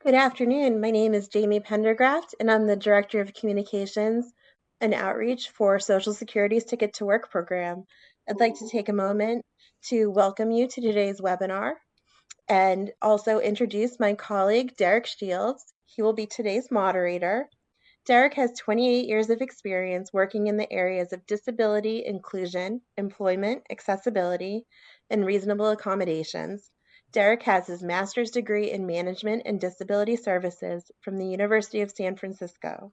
Good afternoon. My name is Jamie Pendergraft, and I'm the Director of Communications and Outreach for Social Security's Ticket to Work program. I'd like to take a moment to welcome you to today's webinar and also introduce my colleague, Derek Shields. He will be today's moderator. Derek has 28 years of experience working in the areas of disability inclusion, employment, accessibility, and reasonable accommodations. Derek has his master's degree in management and disability services from the University of San Francisco.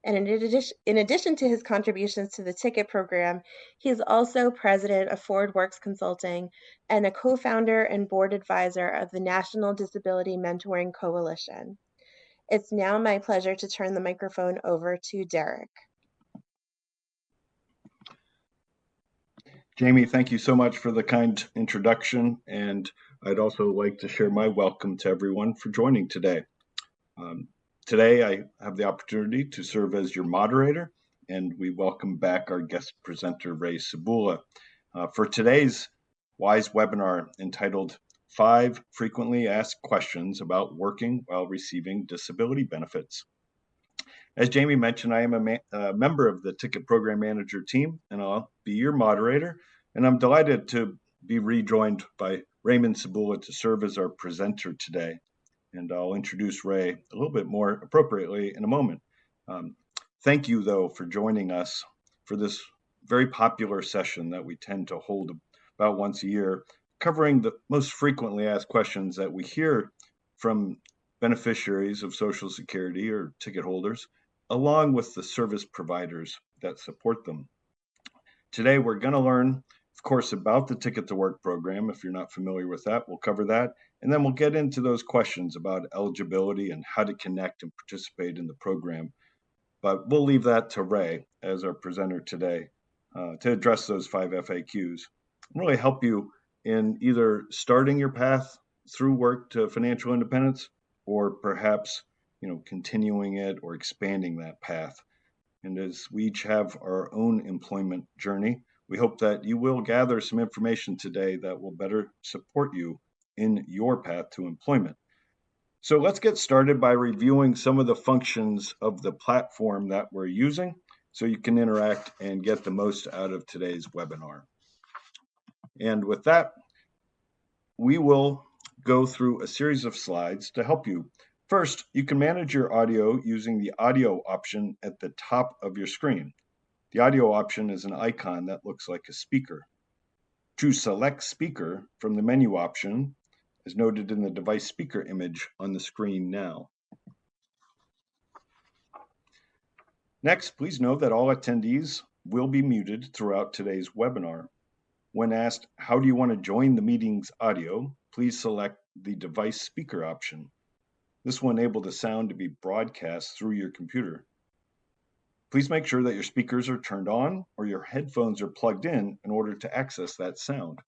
And in addition to his contributions to the ticket program, he is also president of Forward Works Consulting and a co-founder and board advisor of the National Disability Mentoring Coalition. It's now my pleasure to turn the microphone over to Derek. Jamie, thank you so much for the kind introduction, and I'd also like to share my welcome to everyone for joining today. Today, I have the opportunity to serve as your moderator, and we welcome back our guest presenter, Ray Cebula, for today's WISE webinar entitled 5 Frequently Asked Questions About Working While Receiving Disability Benefits. As Jamie mentioned, I am a member of the Ticket Program Manager team, and I'll be your moderator. And I'm delighted to be rejoined by Raymond Cebula to serve as our presenter today. And I'll introduce Ray a little bit more appropriately in a moment. Thank you, though, for joining us for this very popular session that we tend to hold about once a year, covering the most frequently asked questions that we hear from beneficiaries of Social Security or ticket holders, along with the service providers that support them. Today, we're going to learn, of course, about the Ticket to Work program. If you're not familiar with that, we'll cover that. And then we'll get into those questions about eligibility and how to connect and participate in the program. But we'll leave that to Ray as our presenter today to address those 5 FAQs and really help you in either starting your path through work to financial independence or perhaps continuing it or expanding that path. And as we each have our own employment journey, we hope that you will gather some information today that will better support you in your path to employment. So let's get started by reviewing some of the functions of the platform that we're using so you can interact and get the most out of today's webinar. And with that, we will go through a series of slides to help you. First, you can manage your audio using the audio option at the top of your screen. The audio option is an icon that looks like a speaker. Choose Select Speaker from the menu option, as noted in the device speaker image on the screen now. Next, please note that all attendees will be muted throughout today's webinar. When asked, how do you want to join the meeting's audio, please select the device speaker option. This will enable the sound to be broadcast through your computer. Please make sure that your speakers are turned on or your headphones are plugged in order to access that sound.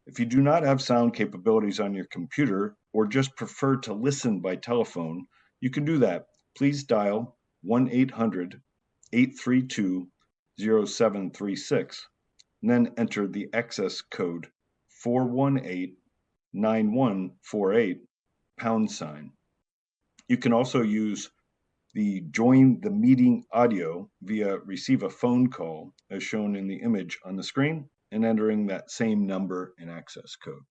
If you do not have sound capabilities on your computer or just prefer to listen by telephone, you can do that. Please dial 1-800-832-0736 and then enter the access code 418-9148 #. You can also use the join the meeting audio via receive a phone call as shown in the image on the screen and entering that same number and access code.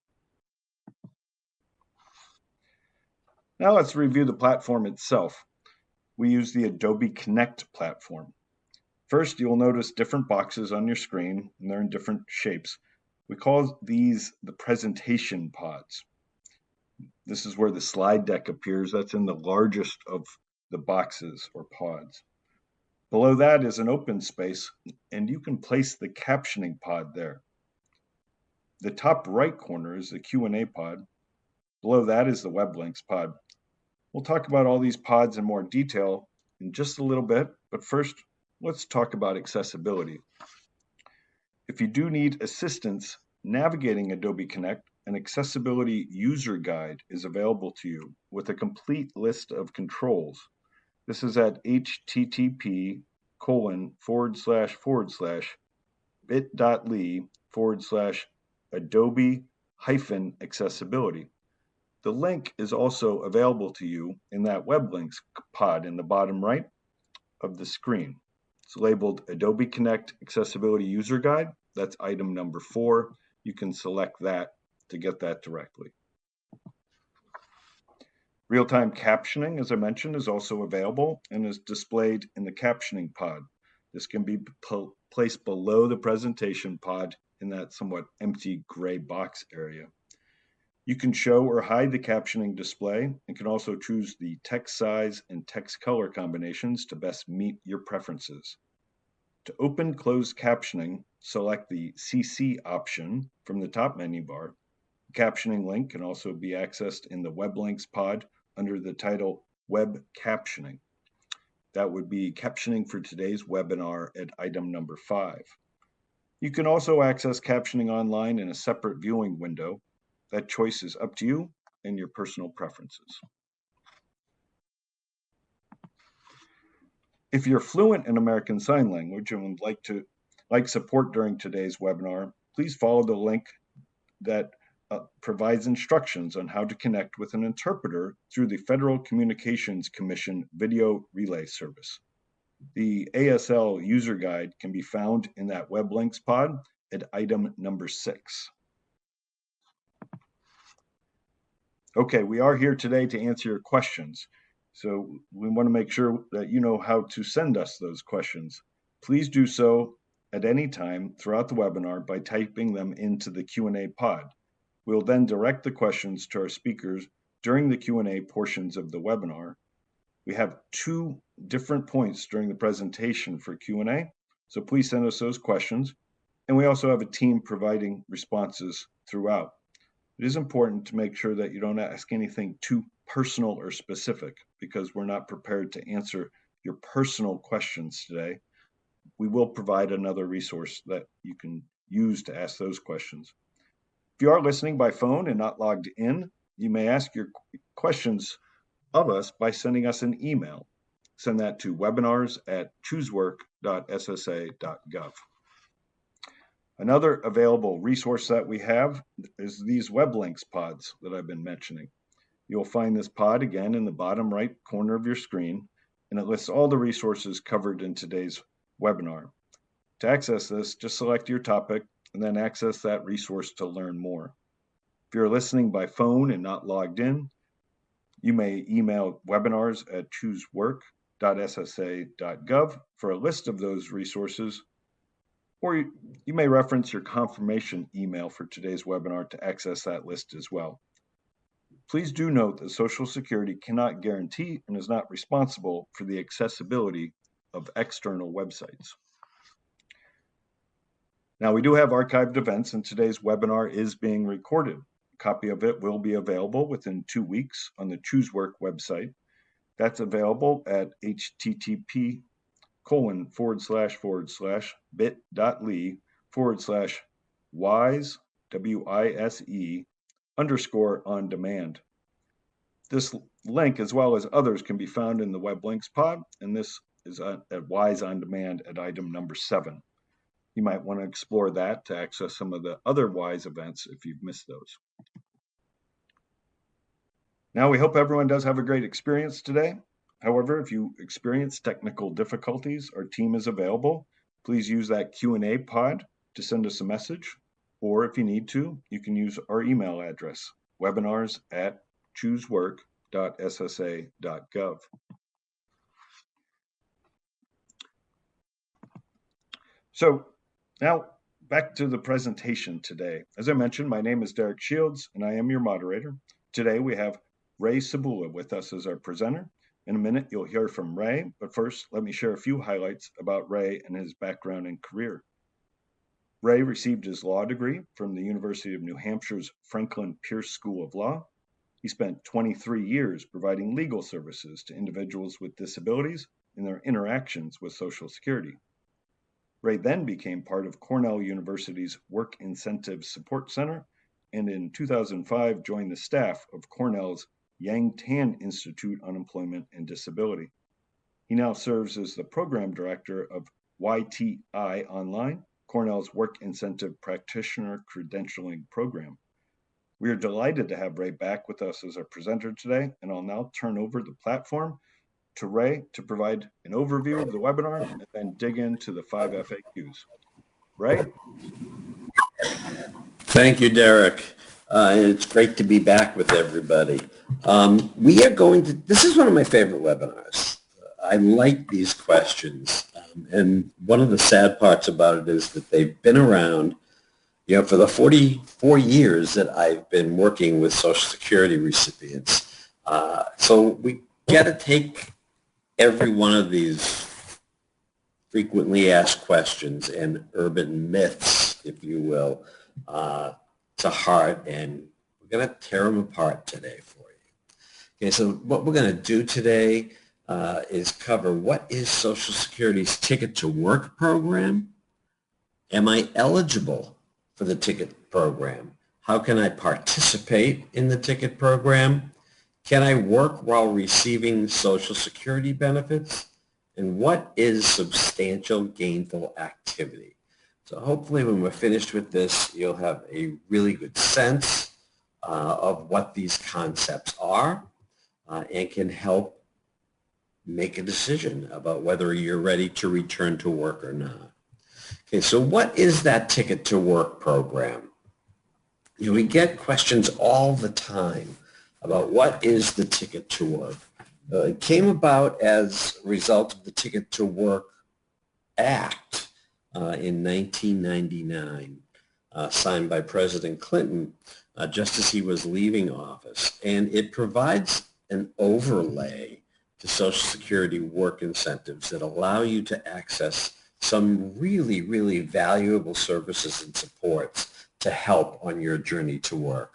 Now let's review the platform itself. We use the Adobe Connect platform. First, you'll notice different boxes on your screen, and they're in different shapes. We call these the presentation pods. This is where the slide deck appears. That's in the largest of the boxes or pods. Below that is an open space, and you can place the captioning pod there. The top right corner is the Q&A pod. Below that is the web links pod. We'll talk about all these pods in more detail in just a little bit, but first, let's talk about accessibility. If you do need assistance navigating Adobe Connect, an accessibility user guide is available to you with a complete list of controls. This is at http://bit.ly/Adobe-accessibility. The link is also available to you in that web links pod in the bottom right of the screen. It's labeled Adobe Connect Accessibility User Guide. That's item number 4. You can select that to get that directly. Real-time captioning, as I mentioned, is also available and is displayed in the captioning pod. This can be placed below the presentation pod in that somewhat empty gray box area. You can show or hide the captioning display and can also choose the text size and text color combinations to best meet your preferences. To open closed captioning, select the CC option from the top menu bar. The captioning link can also be accessed in the web links pod under the title Web Captioning. That would be captioning for today's webinar at item number 5. You can also access captioning online in a separate viewing window. That choice is up to you and your personal preferences. If you're fluent in American Sign Language and would like support during today's webinar, please follow the link that provides instructions on how to connect with an interpreter through the Federal Communications Commission video relay service. The ASL user guide can be found in that web links pod at item number 6. Okay, we are here today to answer your questions. So we want to make sure that you know how to send us those questions. Please do so at any time throughout the webinar by typing them into the Q&A pod. We'll then direct the questions to our speakers during the Q&A portions of the webinar. We have 2 different points during the presentation for Q&A, so please send us those questions. And we also have a team providing responses throughout. It is important to make sure that you don't ask anything too personal or specific because we're not prepared to answer your personal questions today. We will provide another resource that you can use to ask those questions. If you are listening by phone and not logged in, you may ask your questions of us by sending us an email. Send that to webinars@choosework.ssa.gov. Another available resource that we have is these web links pods that I've been mentioning. You'll find this pod again in the bottom right corner of your screen, and it lists all the resources covered in today's webinar. To access this, just select your topic and then access that resource to learn more. If you're listening by phone and not logged in, you may email webinars@choosework.ssa.gov for a list of those resources, or you may reference your confirmation email for today's webinar to access that list as well. Please do note that Social Security cannot guarantee and is not responsible for the accessibility of external websites. Now, we do have archived events, and today's webinar is being recorded. A copy of it will be available within 2 weeks on the ChooseWork website. That's available at http://bit.ly/wise, WISE_on demand. This link, as well as others, can be found in the web links pod, and this is at WISE on demand at item number 7. You might want to explore that to access some of the other WISE events if you've missed those. Now, we hope everyone does have a great experience today. However, if you experience technical difficulties, our team is available. Please use that Q&A pod to send us a message, or if you need to, you can use our email address, webinars@choosework.ssa.gov. So now back to the presentation today. As I mentioned, my name is Derek Shields, and I am your moderator. Today we have Ray Cebula with us as our presenter. In a minute, you'll hear from Ray, but first, let me share a few highlights about Ray and his background and career. Ray received his law degree from the University of New Hampshire's Franklin Pierce School of Law. He spent 23 years providing legal services to individuals with disabilities in their interactions with Social Security. Ray then became part of Cornell University's Work Incentive Support Center, and in 2005 joined the staff of Cornell's Yang Tan Institute on Employment and Disability. He now serves as the program director of YTI Online, Cornell's Work Incentive Practitioner Credentialing Program. We are delighted to have Ray back with us as our presenter today, and I'll now turn over the platform to Ray to provide an overview of the webinar and then dig into the 5 FAQs. Ray? Thank you, Derek. It's great to be back with everybody. This is one of my favorite webinars. I like these questions. And one of the sad parts about it is that they've been around, for the 44 years that I've been working with Social Security recipients. So we got to take every one of these frequently asked questions and urban myths, if you will, to heart, and we're going to tear them apart today for you. Okay, so what we're going to do today is cover what is Social Security's Ticket to Work program? Am I eligible for the ticket program? How can I participate in the ticket program? Can I work while receiving Social Security benefits? And what is substantial gainful activity? So hopefully when we're finished with this, you'll have a really good sense of what these concepts are and can help make a decision about whether you're ready to return to work or not. Okay, so what is that Ticket to Work program? We get questions all the time about what is the Ticket to Work. It came about as a result of the Ticket to Work Act in 1999, signed by President Clinton just as he was leaving office. And it provides an overlay to Social Security work incentives that allow you to access some really, really valuable services and supports to help on your journey to work.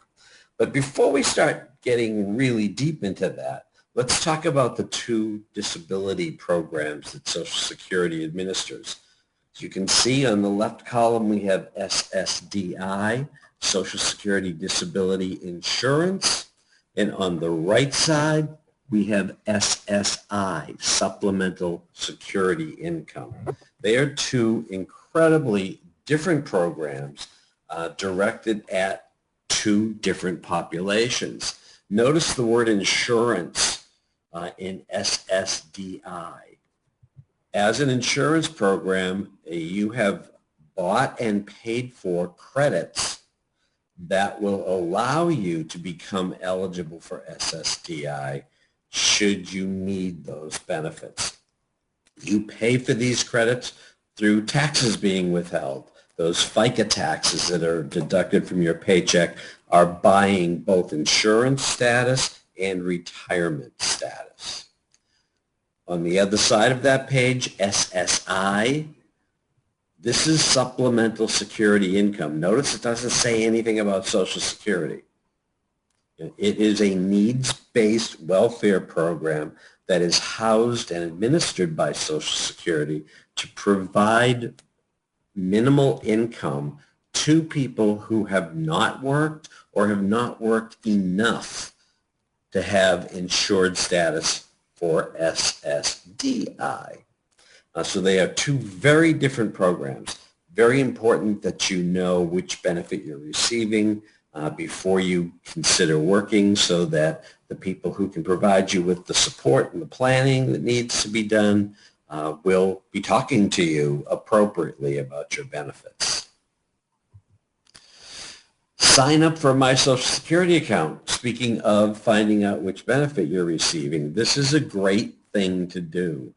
But before we start getting really deep into that, let's talk about the two disability programs that Social Security administers. As you can see on the left column, we have SSDI, Social Security Disability Insurance, and on the right side, we have SSI, Supplemental Security Income. They are two incredibly different programs directed at two different populations. Notice the word insurance in SSDI. As an insurance program, you have bought and paid for credits that will allow you to become eligible for SSDI should you need those benefits. You pay for these credits through taxes being withheld. Those FICA taxes that are deducted from your paycheck are buying both insurance status and retirement status. On the other side of that page, SSI, this is supplemental security income. Notice it doesn't say anything about Social Security. It is a needs-based welfare program that is housed and administered by Social Security to provide minimal income to people who have not worked or have not worked enough to have insured status for SSDI. So they are two very different programs. Very important that you know which benefit you're receiving before you consider working, so that the people who can provide you with the support and the planning that needs to be done will be talking to you appropriately about your benefits. Sign up for my Social Security account. Speaking of finding out which benefit you're receiving, this is a great thing to do.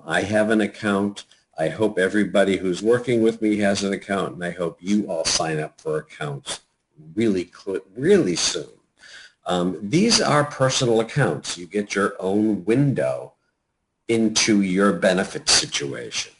I have an account. I hope everybody who's working with me has an account, and I hope you all sign up for accounts really soon. These are personal accounts. You get your own window into your benefit situation.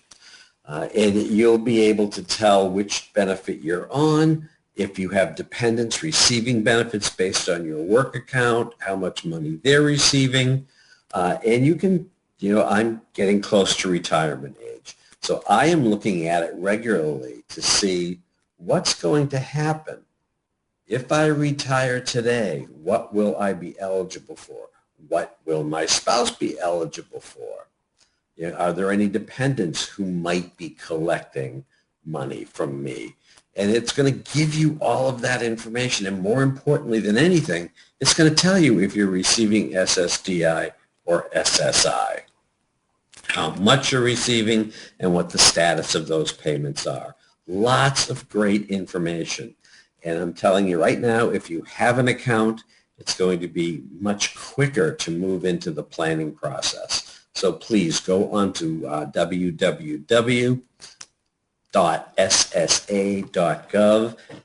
And you'll be able to tell which benefit you're on, if you have dependents receiving benefits based on your work account, how much money they're receiving, and you can, I'm getting close to retirement age. So I am looking at it regularly to see what's going to happen. If I retire today, what will I be eligible for? What will my spouse be eligible for? Are there any dependents who might be collecting money from me? And it's going to give you all of that information. And more importantly than anything, it's going to tell you if you're receiving SSDI or SSI, how much you're receiving and what the status of those payments are. Lots of great information. And I'm telling you right now, if you have an account, it's going to be much quicker to move into the planning process. So please go on to www.ssa.gov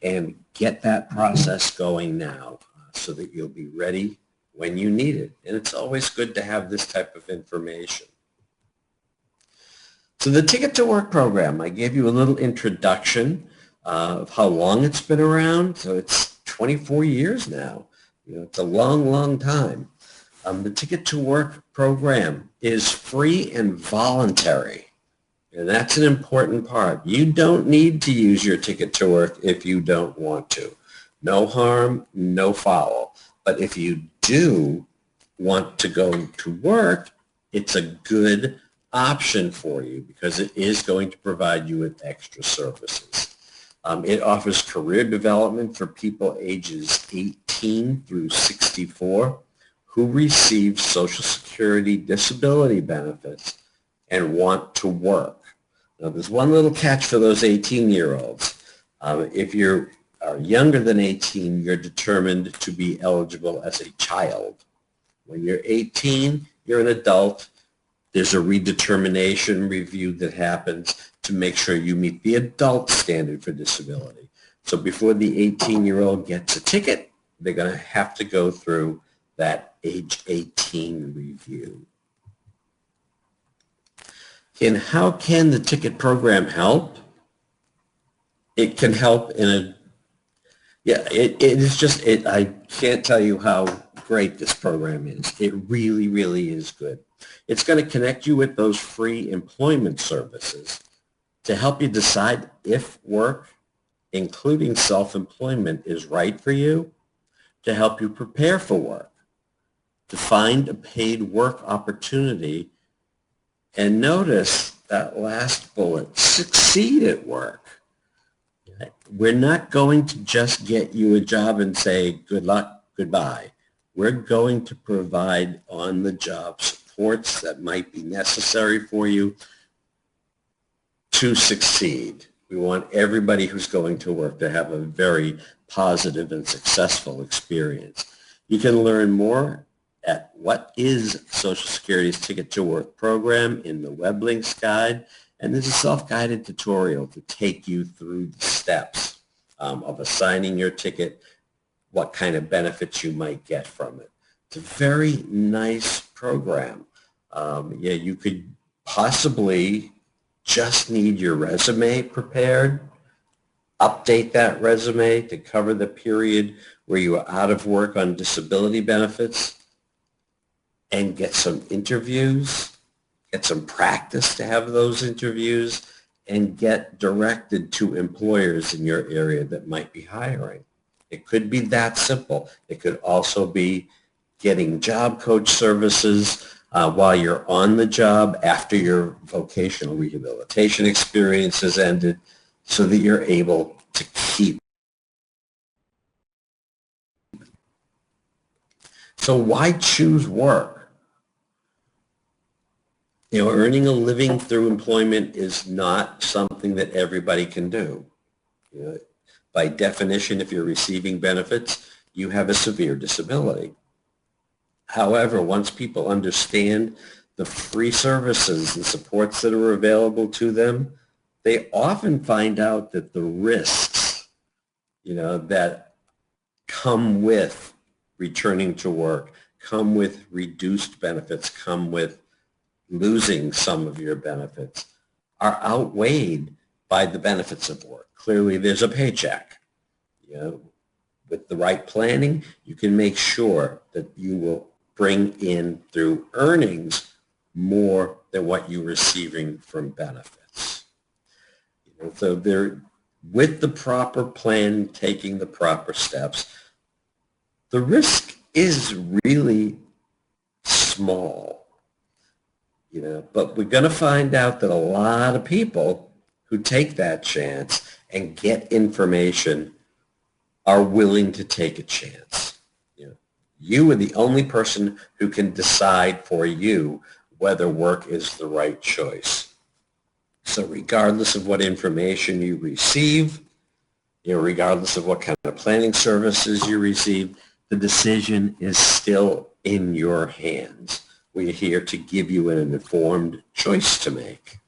and get that process going now so that you'll be ready when you need it. And it's always good to have this type of information. So the Ticket to Work program, I gave you a little introduction of how long it's been around. So it's 24 years now. It's a long, long time. The Ticket to Work program is free and voluntary. And that's an important part. You don't need to use your Ticket to Work if you don't want to. No harm, no foul. But if you do want to go to work, it's a good option for you because it is going to provide you with extra services. It offers career development for people ages 18 through 64 who receive Social Security disability benefits and want to work. Now, there's one little catch for those 18-year-olds. If you are younger than 18, you're determined to be eligible as a child. When you're 18, you're an adult. There's a redetermination review that happens to make sure you meet the adult standard for disability. So before the 18-year-old gets a ticket, they're going to have to go through that age 18 review. And how can the ticket program help? It can help in a, it is just, I can't tell you how great this program is. It really, really is good. It's going to connect you with those free employment services to help you decide if work, including self-employment, is right for you, to help you prepare for work, to find a paid work opportunity, and notice that last bullet, succeed at work. We're not going to just get you a job and say, good luck, goodbye. We're going to provide on-the-job supports that might be necessary for you to succeed. We want everybody who's going to work to have a very positive and successful experience. You can learn more at What is Social Security's Ticket to Work program in the web links guide, and there's a self-guided tutorial to take you through the steps of assigning your ticket, what kind of benefits you might get from it. It's a very nice program. You could possibly just need your resume prepared, update that resume to cover the period where you are out of work on disability benefits, and get some interviews, get some practice to have those interviews, and get directed to employers in your area that might be hiring. It could be that simple. It could also be getting job coach services while you're on the job after your vocational rehabilitation experience has ended so that you're able to keep. So why choose work? Earning a living through employment is not something that everybody can do. By definition, if you're receiving benefits, you have a severe disability. However, once people understand the free services and supports that are available to them, they often find out that the risks, that come with returning to work, come with reduced benefits, come with losing some of your benefits, are outweighed by the benefits of work. Clearly, there's a paycheck. With the right planning, you can make sure that you will bring in through earnings more than what you're receiving from benefits. So with the proper plan, taking the proper steps, the risk is really small. But we're going to find out that a lot of people who take that chance and get information are willing to take a chance. You are the only person who can decide for you whether work is the right choice. So regardless of what information you receive, regardless of what kind of planning services you receive, the decision is still in your hands. We're here to give you an informed choice to make.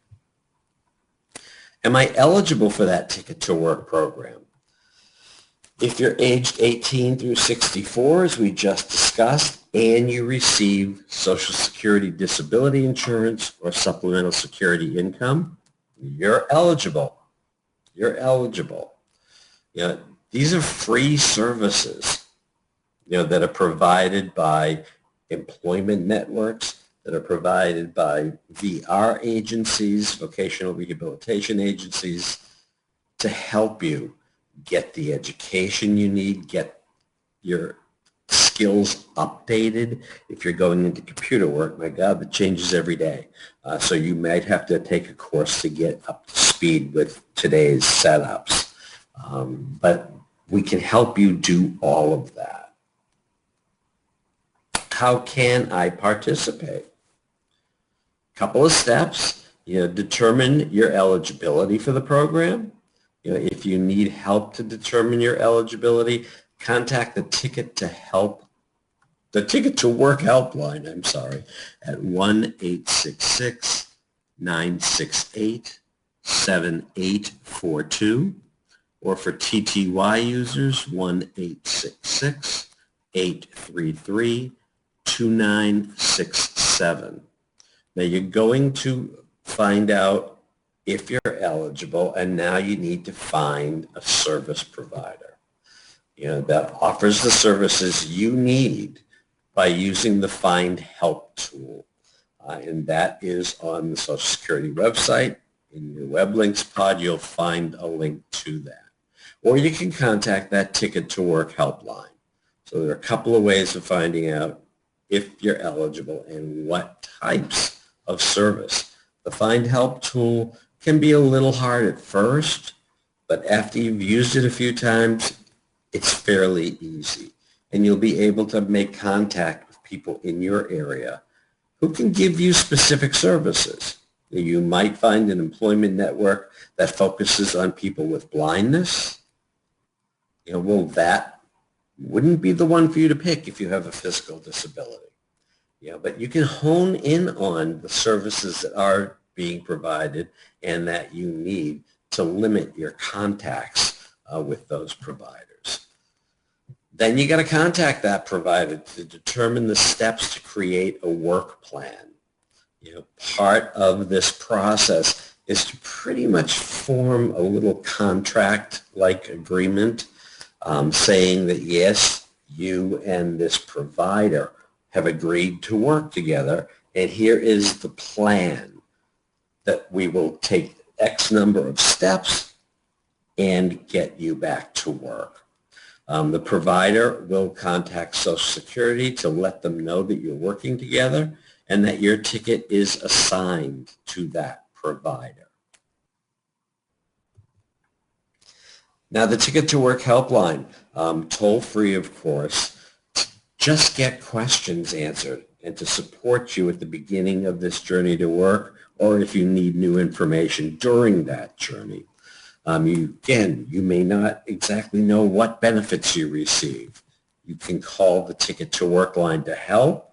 Am I eligible for that Ticket to Work program? If you're aged 18 through 64, as we just discussed, and you receive Social Security disability insurance or supplemental security income, you're eligible. You're eligible. These are free services, that are provided by employment networks, that are provided by VR agencies, vocational rehabilitation agencies, to help you get the education you need, get your skills updated. If you're going into computer work, my God, that changes every day. So you might have to take a course to get up to speed with today's setups. But we can help you do all of that. How can I participate? Couple of steps. Determine your eligibility for the program. If you need help to determine your eligibility, contact the Ticket to Work helpline, at 1-866-968-7842, or for TTY users, 1-866-833-2967. Now you're going to find out if you're eligible, and now you need to find a service provider, that offers the services you need by using the Find Help tool. And that is on the Social Security website. In your web links pod, you'll find a link to that. Or you can contact that Ticket to Work helpline. So there are a couple of ways of finding out if you're eligible and what types of service. The Find Help tool can be a little hard at first, but after you've used it a few times, it's fairly easy. And you'll be able to make contact with people in your area who can give you specific services. You might find an employment network that focuses on people with blindness. Well, that wouldn't be the one for you to pick if you have a physical disability. But you can hone in on the services that are being provided and that you need to limit your contacts with those providers. Then you got to contact that provider to determine the steps to create a work plan. Part of this process is to pretty much form a little contract-like agreement saying that yes, you and this provider have agreed to work together, and here is the plan that we will take X number of steps and get you back to work. The provider will contact Social Security to let them know that you're working together and that your ticket is assigned to that provider. Now, the Ticket to Work helpline, toll-free, of course, just get questions answered and to support you at the beginning of this journey to work, or if you need new information during that journey. You may not exactly know what benefits you receive. You can call the Ticket to Work line to help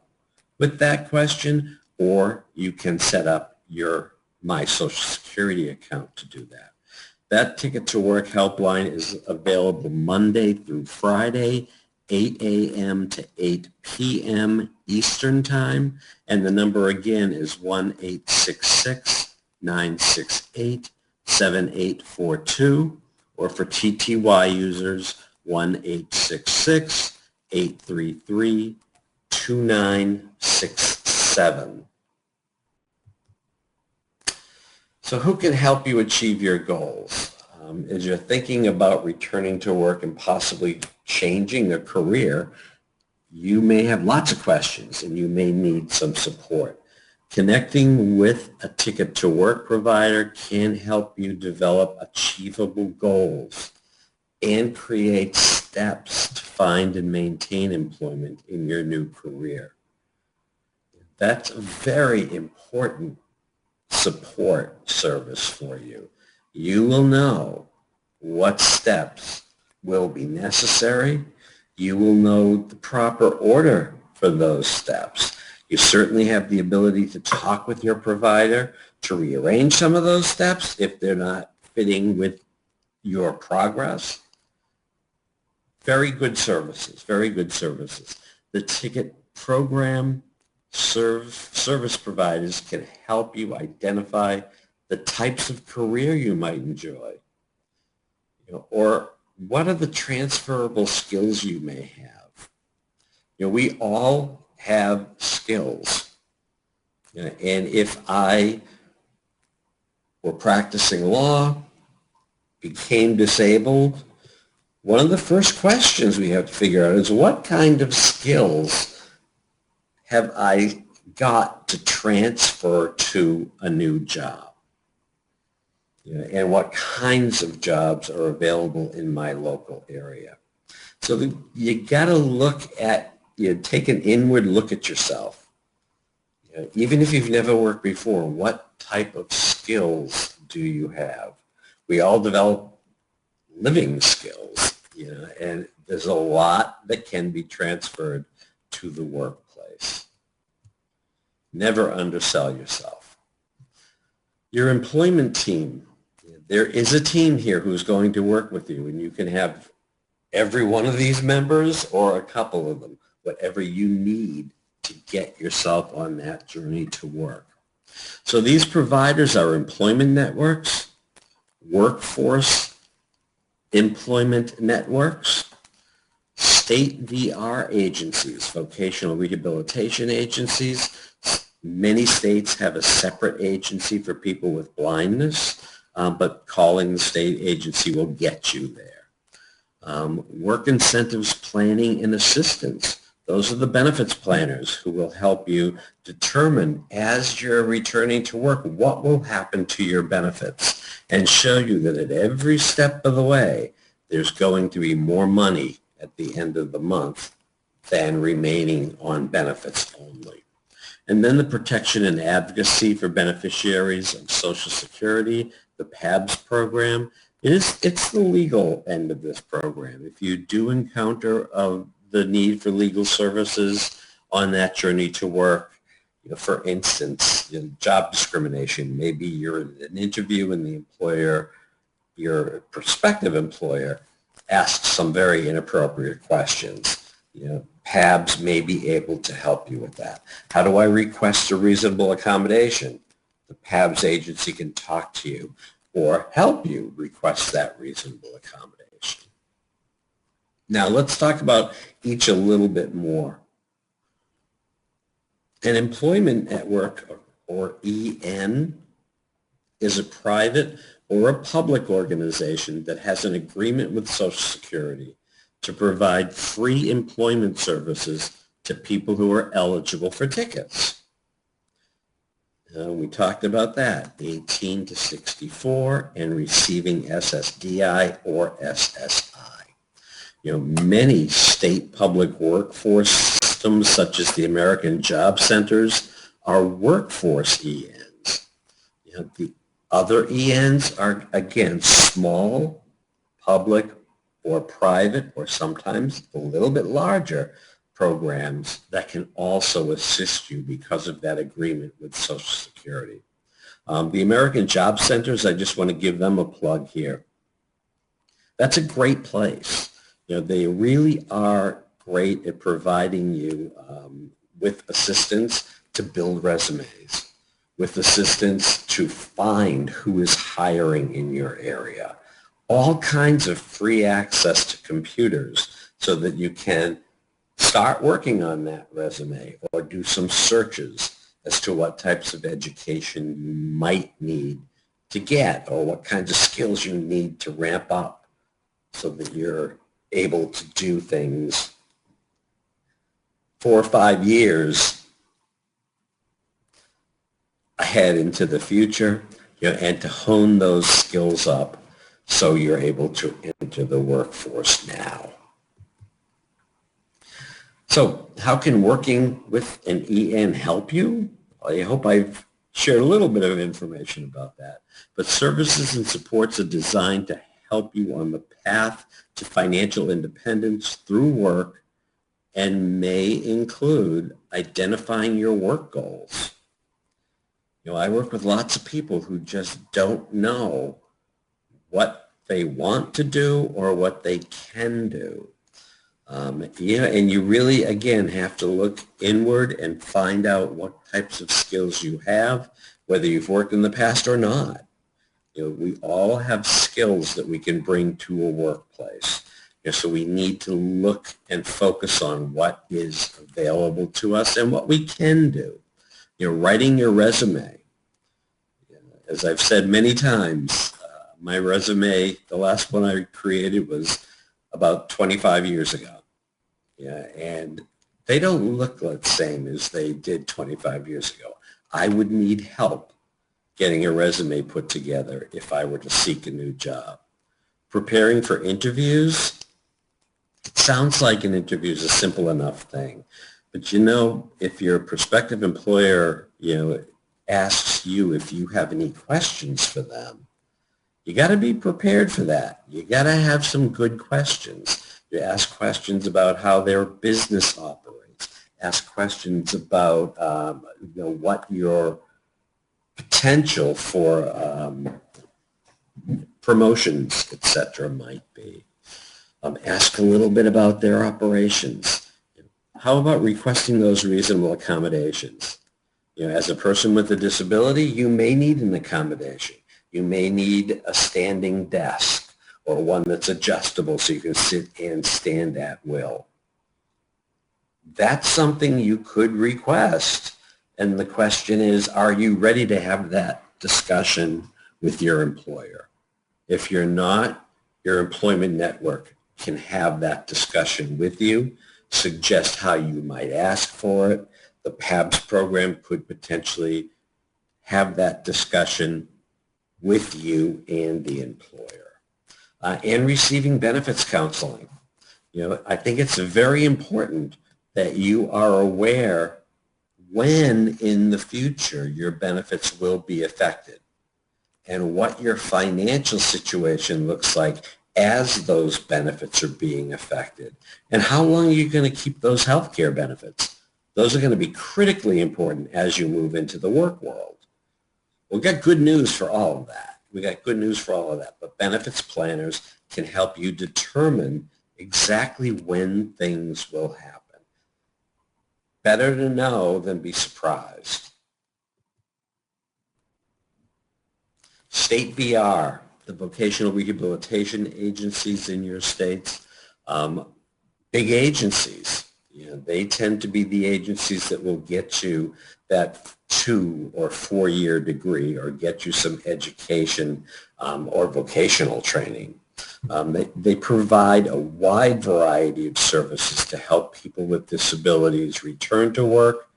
with that question, or you can set up your My Social Security account to do that. That Ticket to Work helpline is available Monday through Friday, 8 a.m. to 8 p.m. Eastern Time, and the number again is 1-866-968-7842, or for TTY users, 1-866-833-2967. So who can help you achieve your goals? As you're thinking about returning to work and possibly changing a career, you may have lots of questions and you may need some support. Connecting with a Ticket to Work provider can help you develop achievable goals and create steps to find and maintain employment in your new career. That's a very important support service for you. You will know what steps will be necessary. You will know the proper order for those steps. You certainly have the ability to talk with your provider to rearrange some of those steps if they're not fitting with your progress. Very good services, very good services. The ticket program service providers can help you identify the types of career you might enjoy, or what are the transferable skills you may have. We all have skills, and if I were practicing law, became disabled, one of the first questions we have to figure out is what kind of skills have I got to transfer to a new job? And what kinds of jobs are available in my local area? So you got to look at, take an inward look at yourself. Even if you've never worked before, what type of skills do you have? We all develop living skills, and there's a lot that can be transferred to the workplace. Never undersell yourself. Your employment team, there is a team here who's going to work with you, and you can have every one of these members or a couple of them, whatever you need to get yourself on that journey to work. So these providers are employment networks, workforce employment networks, state VR agencies, vocational rehabilitation agencies. Many states have a separate agency for people with blindness, but calling the state agency will get you there. Work incentives planning and assistance. Those are the benefits planners who will help you determine as you're returning to work what will happen to your benefits and show you that at every step of the way there's going to be more money at the end of the month than remaining on benefits only. And then the protection and advocacy for beneficiaries of Social Security, the PABS program. It's the legal end of this program. If you do encounter the need for legal services on that journey to work, for instance, job discrimination, maybe you're in an interview and the employer, your prospective employer, asks some very inappropriate questions. PABS may be able to help you with that. How do I request a reasonable accommodation? The PABS agency can talk to you or help you request that reasonable accommodation. Now let's talk about each a little bit more. An employment network, or EN, is a private or a public organization that has an agreement with Social Security to provide free employment services to people who are eligible for tickets. We talked about that, 18 to 64 and receiving SSDI or SSI. Many state public workforce systems, such as the American Job Centers, are workforce ENs. The other ENs are, again, small, public, or private, or sometimes a little bit larger programs that can also assist you because of that agreement with Social Security. The American Job Centers, I just want to give them a plug here. That's a great place. They really are great at providing you with assistance to build resumes, with assistance to find who is hiring in your area, all kinds of free access to computers so that you can start working on that resume or do some searches as to what types of education you might need to get or what kinds of skills you need to ramp up so that you're able to do things 4 or 5 years ahead into the future, and to hone those skills up so you're able to enter the workforce now. So how can working with an EN help you? I hope I've shared a little bit of information about that. But services and supports are designed to help you on the path to financial independence through work and may include identifying your work goals. I work with lots of people who just don't know what they want to do or what they can do. And you really, again, have to look inward and find out what types of skills you have, whether you've worked in the past or not. We all have skills that we can bring to a workplace. So we need to look and focus on what is available to us and what we can do. Writing your resume. As I've said many times, my resume, the last one I created was about 25 years ago. And they don't look the same as they did 25 years ago. I would need help getting a resume put together if I were to seek a new job. Preparing for interviews, it sounds like an interview is a simple enough thing. But if your prospective employer, asks you if you have any questions for them, you got to be prepared for that. You got to have some good questions. You ask questions about how their business operates. Ask questions about what your potential for promotions, etc., might be. Ask a little bit about their operations. How about requesting those reasonable accommodations? As a person with a disability, you may need an accommodation. You may need a standing desk or one that's adjustable so you can sit and stand at will. That's something you could request. And the question is, are you ready to have that discussion with your employer? If you're not, your employment network can have that discussion with you, suggest how you might ask for it. The PABS program could potentially have that discussion with you and the employer. And receiving benefits counseling. I think it's very important that you are aware when in the future your benefits will be affected and what your financial situation looks like as those benefits are being affected and how long you're going to keep those health care benefits. Those are going to be critically important as you move into the work world. We've got good news for all of that. But benefits planners can help you determine exactly when things will happen. Better to know than be surprised. State VR, the vocational rehabilitation agencies in your states, big agencies. They tend to be the agencies that will get you that 2 or 4 year degree or get you some education or vocational training. They provide a wide variety of services to help people with disabilities return to work,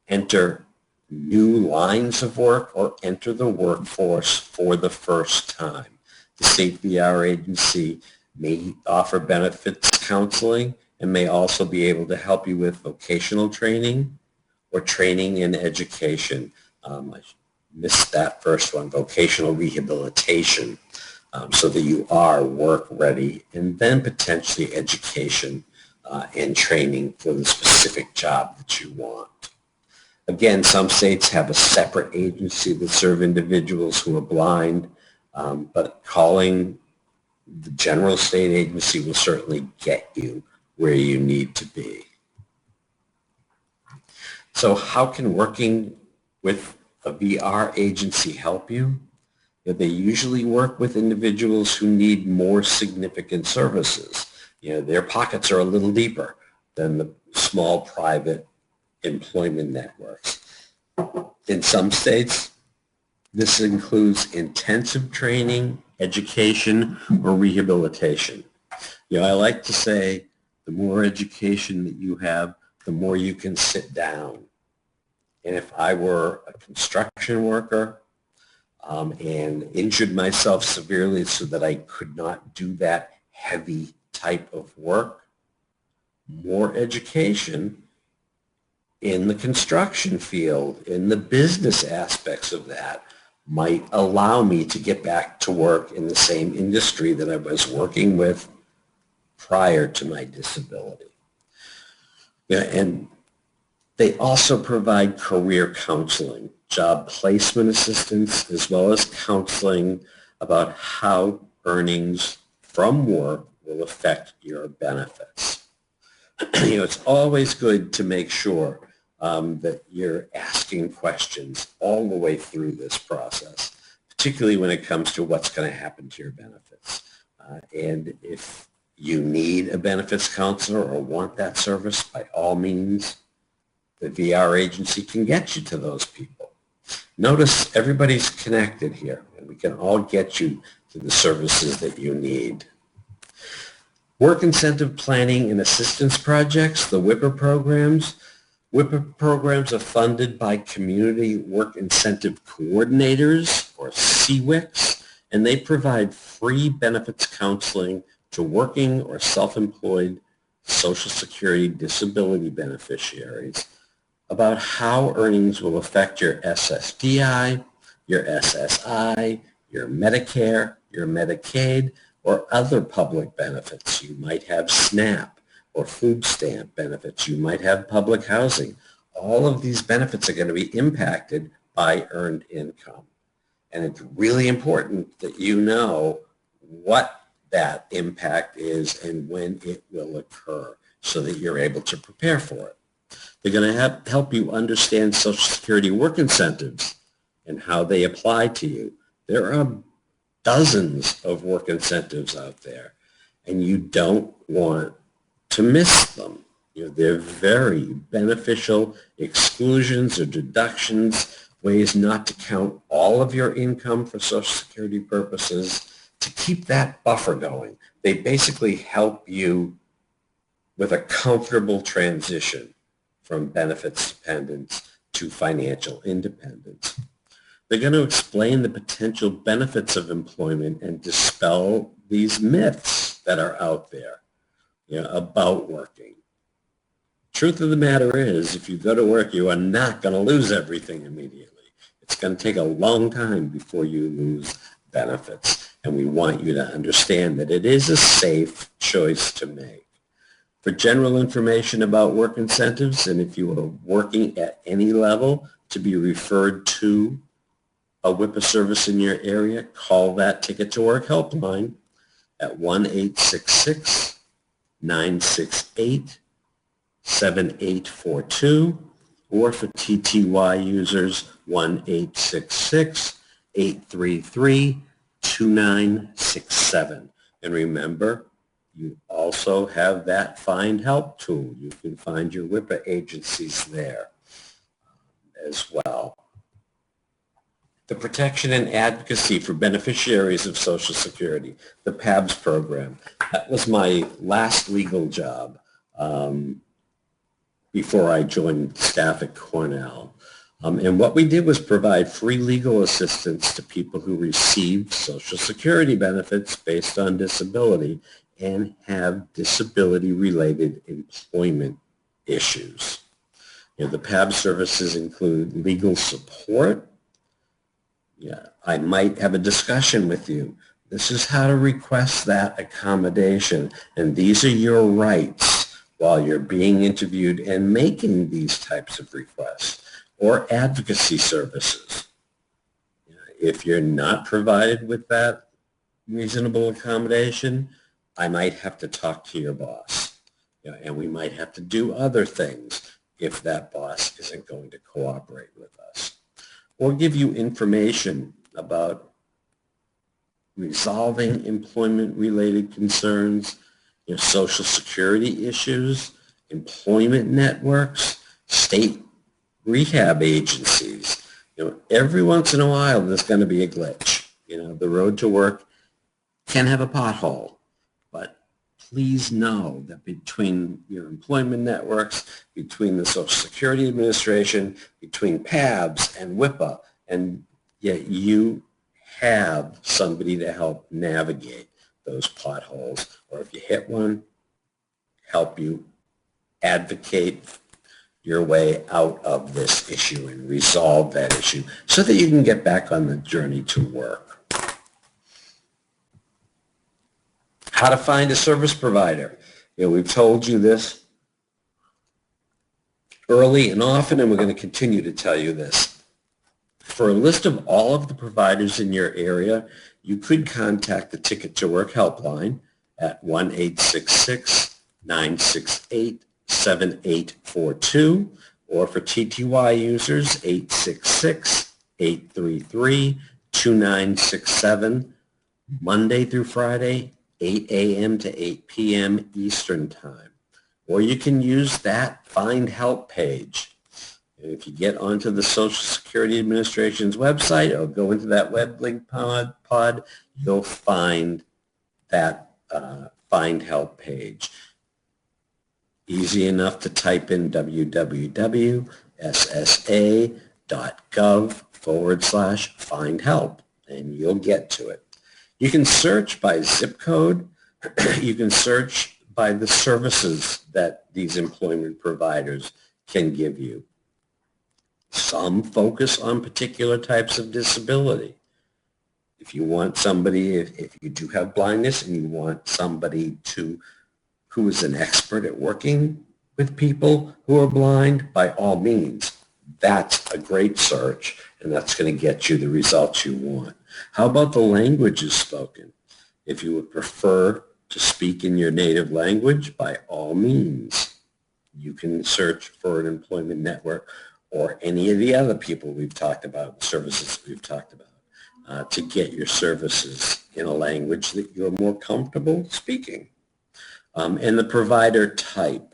enter new lines of work, or enter the workforce for the first time. The State VR agency may offer benefits counseling and may also be able to help you with vocational training or training in education. I missed that first one, vocational rehabilitation, so that you are work ready, and then potentially education and training for the specific job that you want. Again, some states have a separate agency that serve individuals who are blind, but calling the general state agency will certainly get you where you need to be. So how can working with a VR agency help you? They usually work with individuals who need more significant services. Their pockets are a little deeper than the small private employment networks. In some states, this includes intensive training, education, or rehabilitation. I like to say the more education that you have, the more you can sit down. And if I were a construction worker and injured myself severely so that I could not do that heavy type of work, more education in the construction field, in the business aspects of that, might allow me to get back to work in the same industry that I was working with prior to my disability. Yeah, and they also provide career counseling, job placement assistance, as well as counseling about how earnings from work will affect your benefits. It's always good to make sure that you're asking questions all the way through this process, particularly when it comes to what's going to happen to your benefits. And if you need a benefits counselor or want that service, by all means, the VR agency can get you to those people. Notice everybody's connected here, and we can all get you to the services that you need. Work incentive planning and assistance projects, the WIPA programs. WIPA programs are funded by Community Work Incentive Coordinators, or CWICs, and they provide free benefits counseling to working or self-employed Social Security disability beneficiaries about how earnings will affect your SSDI, your SSI, your Medicare, your Medicaid, or other public benefits. You might have SNAP or food stamp benefits. You might have public housing. All of these benefits are going to be impacted by earned income. And it's really important that you know what that impact is and when it will occur so that you're able to prepare for it. They're going to help you understand Social Security work incentives and how they apply to you. There are dozens of work incentives out there, and you don't want to miss them. They're very beneficial exclusions or deductions, ways not to count all of your income for Social Security purposes, to keep that buffer going. They basically help you with a comfortable transition from benefits dependence to financial independence. They're going to explain the potential benefits of employment and dispel these myths that are out there about working. Truth of the matter is, if you go to work, you are not going to lose everything immediately. It's going to take a long time before you lose benefits, and we want you to understand that it is a safe choice to make. For general information about work incentives, and if you are working at any level, to be referred to a WIPA service in your area, call that Ticket to Work helpline at 1-866-968-7842, or for TTY users, 1-866-833-2967. And remember, you also have that Find Help tool. You can find your WIPA agencies there as well. The protection and advocacy for beneficiaries of Social Security, the PABS program. That was my last legal job before I joined staff at Cornell. And what we did was provide free legal assistance to people who received Social Security benefits based on disability and have disability-related employment issues. The PABS services include legal support. I might have a discussion with you. This is how to request that accommodation, and these are your rights while you're being interviewed and making these types of requests, or advocacy services. If you're not provided with that reasonable accommodation, I might have to talk to your boss, and we might have to do other things if that boss isn't going to cooperate with us, or give you information about resolving employment-related concerns, Social Security issues, employment networks, state rehab agencies. Every once in a while there's going to be a glitch. The road to work can have a pothole, but please know that between your employment networks, between the Social Security Administration, between PABS and WIPA, and yet you have somebody to help navigate those potholes, or if you hit one, help you advocate your way out of this issue and resolve that issue so that you can get back on the journey to work. How to find a service provider. We've told you this early and often, and we're going to continue to tell you this. For a list of all of the providers in your area, you could contact the Ticket to Work helpline at 1-866-968-7842, or for TTY users, 866-833-2967, Monday through Friday, 8 a.m. to 8 p.m. Eastern Time. Or you can use that Find Help page. And if you get onto the Social Security Administration's website or go into that web link pod, you'll find that Find Help page. Easy enough to type in www.ssa.gov/find help, and you'll get to it. You can search by zip code. You can search by the services that these employment providers can give you. Some focus on particular types of disability. If you want somebody, if you do have blindness and you want somebody who is an expert at working with people who are blind, by all means, that's a great search, and that's going to get you the results you want. How about the languages spoken? If you would prefer to speak in your native language, by all means, you can search for an employment network or any of the other people we've talked about, services we've talked about, to get your services in a language that you're more comfortable speaking. And the provider type.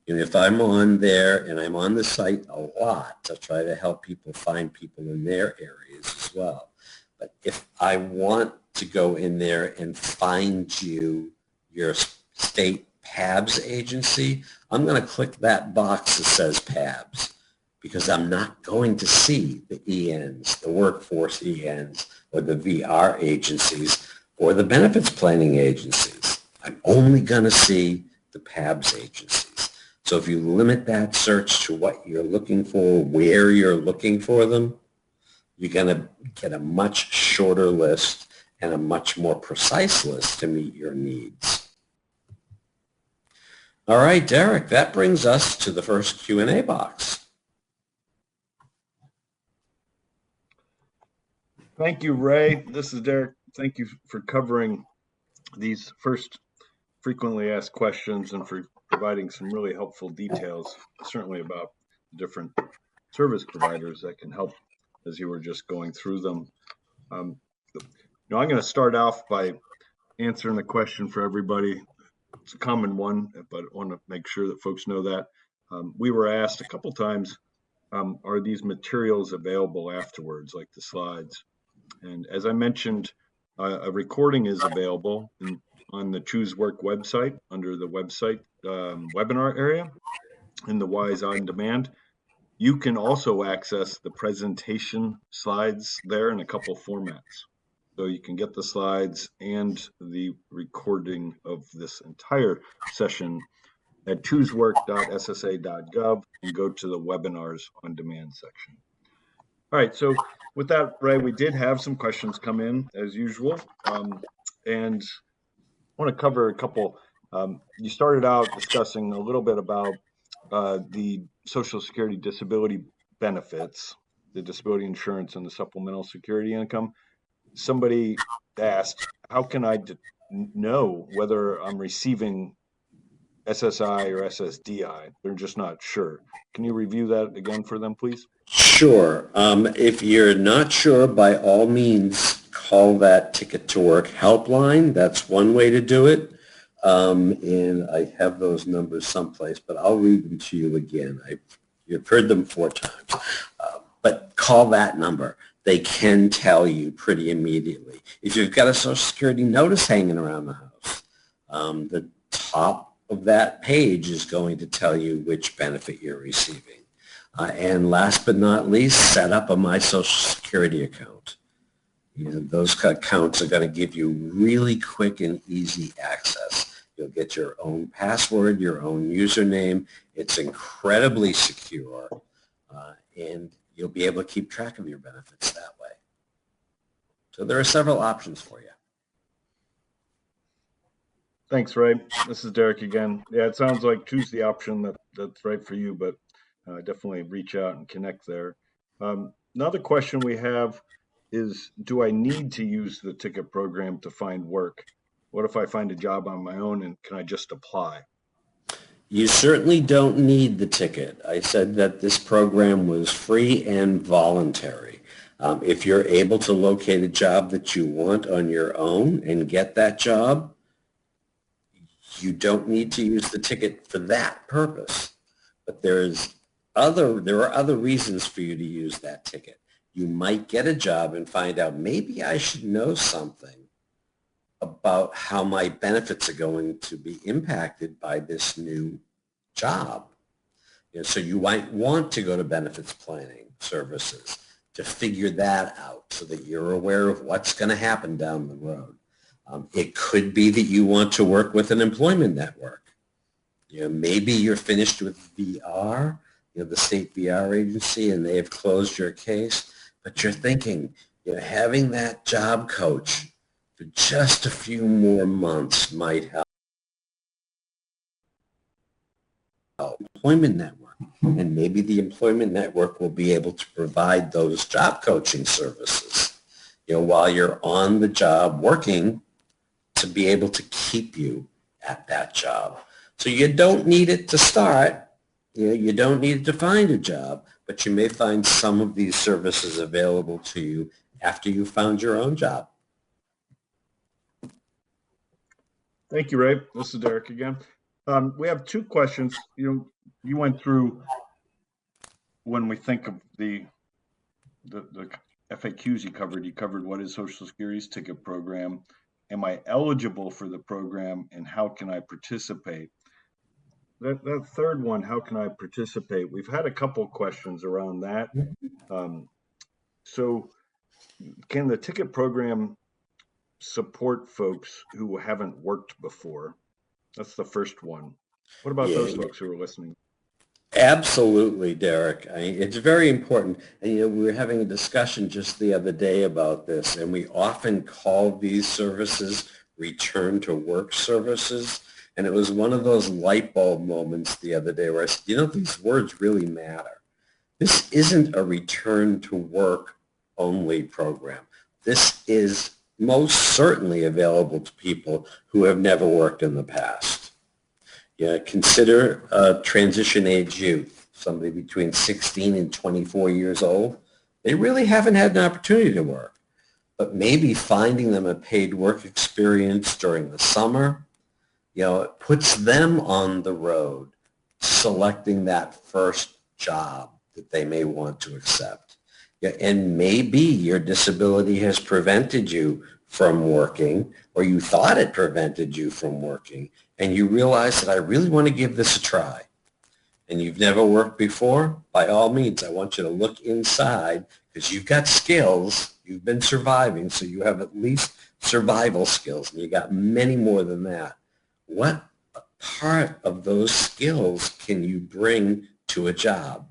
If I'm on there, and I'm on the site a lot to try to help people find people in their areas as well. But if I want to go in there and find you your state PABS agency, I'm going to click that box that says PABS, because I'm not going to see the ENs, the workforce ENs, or the VR agencies, or the benefits planning agencies. I'm only going to see the PABS agencies. So if you limit that search to what you're looking for, where you're looking for them, you're going to get a much shorter list and a much more precise list to meet your needs. All right, Derek, that brings us to the first Q&A box. Thank you, Ray. This is Derek. Thank you for covering these first frequently asked questions and for providing some really helpful details, certainly about different service providers that can help as you were just going through them. I'm going to start off by answering the question for everybody. It's a common one, but I want to make sure that folks know that. We were asked a couple times, are these materials available afterwards, like the slides? And as I mentioned, a recording is available on the Choose Work website under the website webinar area in the WISE On Demand. You can also access the presentation slides there in a couple formats. So you can get the slides and the recording of this entire session at choosework.ssa.gov and go to the webinars on demand section. All right, so with that, Ray, we did have some questions come in as usual. And I want to cover a couple. You started out discussing a little bit about the Social Security disability benefits, the disability insurance and the supplemental security income. Somebody asked, how can I know whether I'm receiving SSI or SSDI? They're just not sure. Can you review that again for them, please? Sure. If you're not sure, by all means, call that Ticket to Work helpline. That's one way to do it. And I have those numbers someplace, but I'll read them to you again. You've heard them 4 times. But call that number. They can tell you pretty immediately. If you've got a Social Security notice hanging around the house, the top of that page is going to tell you which benefit you're receiving. And last but not least, set up a My Social Security account. Those accounts are going to give you really quick and easy access. You'll get your own password, your own username. It's incredibly secure, and you'll be able to keep track of your benefits that way. So there are several options for you. Thanks, Ray. This is Derek again. Yeah, it sounds like choose the option that's right for you, but definitely reach out and connect there. Another question we have is, do I need to use the ticket program to find work? What if I find a job on my own, and can I just apply? You certainly don't need the ticket. I said that this program was free and voluntary. If you're able to locate a job that you want on your own and get that job, you don't need to use the ticket for that purpose. But there are other reasons for you to use that ticket. You might get a job and find out maybe I should know something about how my benefits are going to be impacted by this new job. So you might want to go to benefits planning services to figure that out so that you're aware of what's going to happen down the road. It could be that you want to work with an employment network. Maybe you're finished with VR, the state VR agency, and they have closed your case, but you're thinking, having that job coach for just a few more months might help. Employment network, and maybe the employment network will be able to provide those job coaching services, while you're on the job working, to be able to keep you at that job. So you don't need it to start. You don't need to find a job, but you may find some of these services available to you after you found your own job. Thank you, Ray. This is Derek again. We have two questions. You went through, when we think of the FAQs you covered what is Social Security's ticket program, am I eligible for the program, and how can I participate? That third one, how can I participate? We've had a couple questions around that. So can the ticket program support folks who haven't worked before? That's the first one. What about those folks who are listening? Absolutely, Derek. It's very important. And, we were having a discussion just the other day about this, and we often call these services return to work services. And it was one of those light bulb moments the other day where I said, these words really matter. This isn't a return to work only program. This is most certainly available to people who have never worked in the past. Consider transition age youth, somebody between 16 and 24 years old. They really haven't had an opportunity to work, but maybe finding them a paid work experience during the summer, it puts them on the road selecting that first job that they may want to accept. And maybe your disability has prevented you from working, or you thought it prevented you from working, and you realize that I really want to give this a try. And you've never worked before, by all means, I want you to look inside, because you've got skills, you've been surviving, so you have at least survival skills, and you got many more than that. What part of those skills can you bring to a job?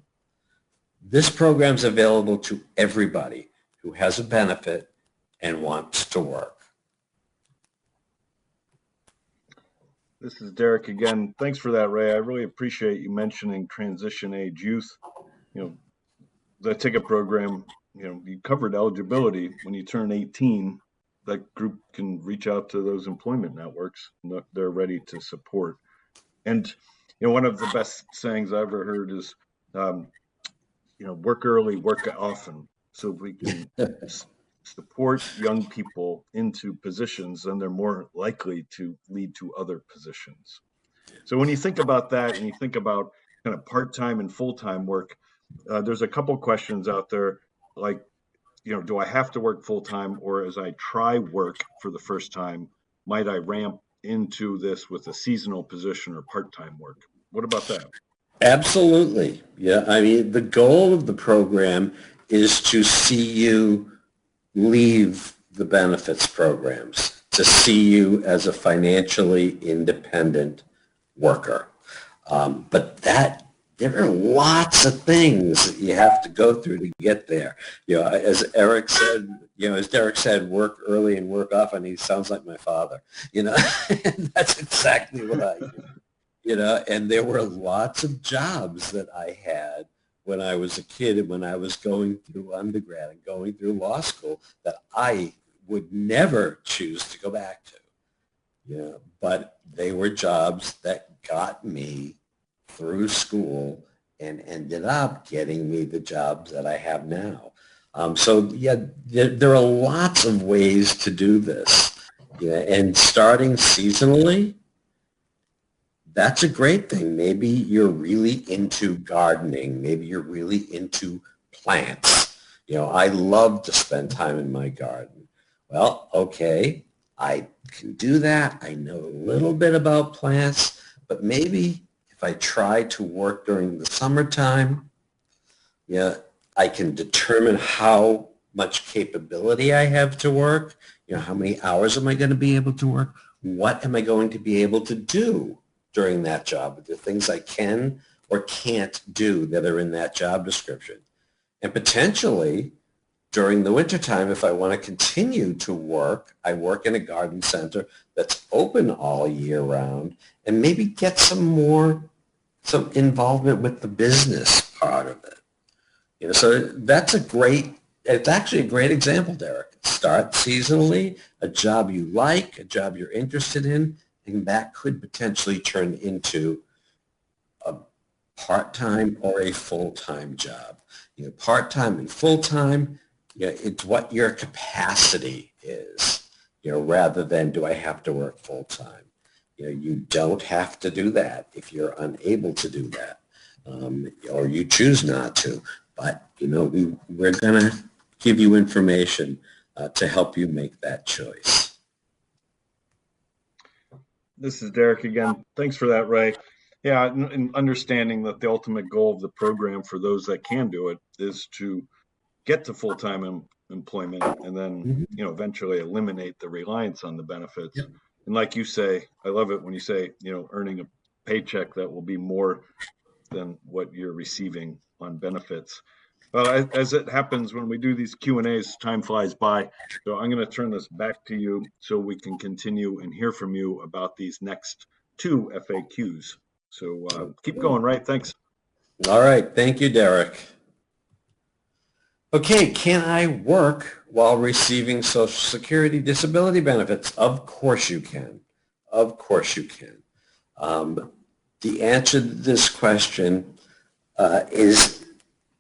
This program's available to everybody who has a benefit and wants to work. This is Derek again. Thanks for that, Ray. I really appreciate you mentioning transition age youth. The ticket program, you covered eligibility. When you turn 18, that group can reach out to those employment networks. They're ready to support. And, one of the best sayings I ever heard is, work early, work often. So we can support young people into positions, and they're more likely to lead to other positions. So when you think about that, and you think about kind of part-time and full-time work, there's a couple questions out there, like, do I have to work full-time, or as I try work for the first time, might I ramp into this with a seasonal position or part-time work. What about that? Absolutely. Yeah. I mean, the goal of the program is to see you leave the benefits programs, to see you as a financially independent worker. But there are lots of things that you have to go through to get there. As Derek said, work early and work often. He sounds like my father. That's exactly what I do. And there were lots of jobs that I had when I was a kid and when I was going through undergrad and going through law school that I would never choose to go back to. But they were jobs that got me through school and ended up getting me the jobs that I have now. There are lots of ways to do this. And starting seasonally, that's a great thing. Maybe you're really into gardening. Maybe you're really into plants. I love to spend time in my garden. Well, okay, I can do that. I know a little bit about plants, but maybe if I try to work during the summertime, I can determine how much capability I have to work. How many hours am I going to be able to work? What am I going to be able to do during that job? Are there things I can or can't do that are in that job description? And potentially during the wintertime, if I want to continue to work, I work in a garden center that's open all year round and maybe get some involvement with the business part of it. So it's actually a great example, Derek. Start seasonally, a job you like, a job you're interested in, and that could potentially turn into a part-time or a full-time job. Part-time and full-time, it's what your capacity is, rather than do I have to work full-time. You don't have to do that if you're unable to do that, or you choose not to. But, we're going to give you information to help you make that choice. This is Derek again. Thanks for that, Ray. Yeah, and understanding that the ultimate goal of the program for those that can do it is to get to full-time employment and then, eventually eliminate the reliance on the benefits. Yep. And like you say, I love it when you say, earning a paycheck that will be more than what you're receiving on benefits. Well, as it happens when we do these Q&As, time flies by. So I'm going to turn this back to you so we can continue and hear from you about these next 2 FAQs. So keep going, Ray. Thanks. All right. Thank you, Derek. Okay, can I work while receiving Social Security disability benefits? Of course you can. Of course you can. The answer to this question is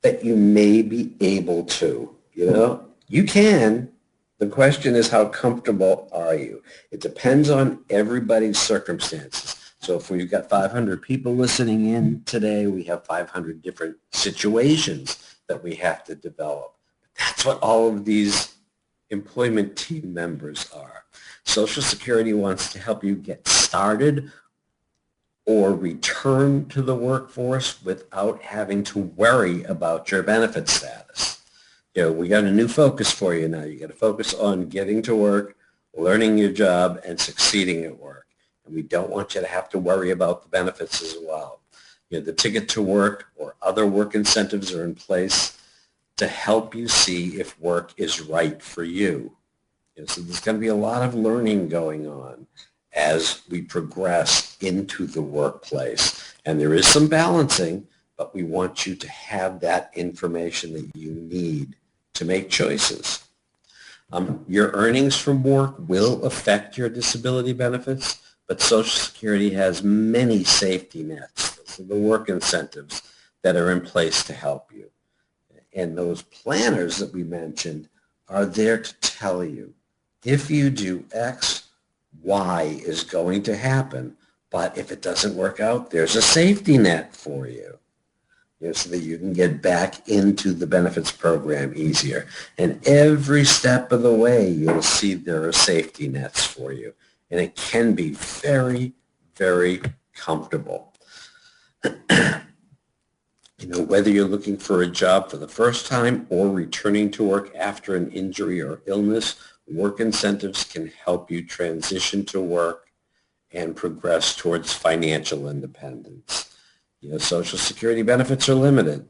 that you may be able to. You can. The question is, how comfortable are you? It depends on everybody's circumstances. So if we've got 500 people listening in today, we have 500 different situations that we have to develop. That's what all of these employment team members are. Social Security wants to help you get started or return to the workforce without having to worry about your benefit status. We got a new focus for you now. You got to focus on getting to work, learning your job, and succeeding at work. And we don't want you to have to worry about the benefits as well. The ticket to work or other work incentives are in place to help you see if work is right for you. So there's going to be a lot of learning going on as we progress into the workplace. And there is some balancing, but we want you to have that information that you need to make choices. Your earnings from work will affect your disability benefits, but Social Security has many safety nets, so the work incentives that are in place to help you. And those planners that we mentioned are there to tell you, if you do X, Y is going to happen. But if it doesn't work out, there's a safety net for you, so that you can get back into the benefits program easier. And every step of the way, you'll see there are safety nets for you. and it can be very, very comfortable. Whether you're looking for a job for the first time or returning to work after an injury or illness, work incentives can help you transition to work and progress towards financial independence. Social Security benefits are limited,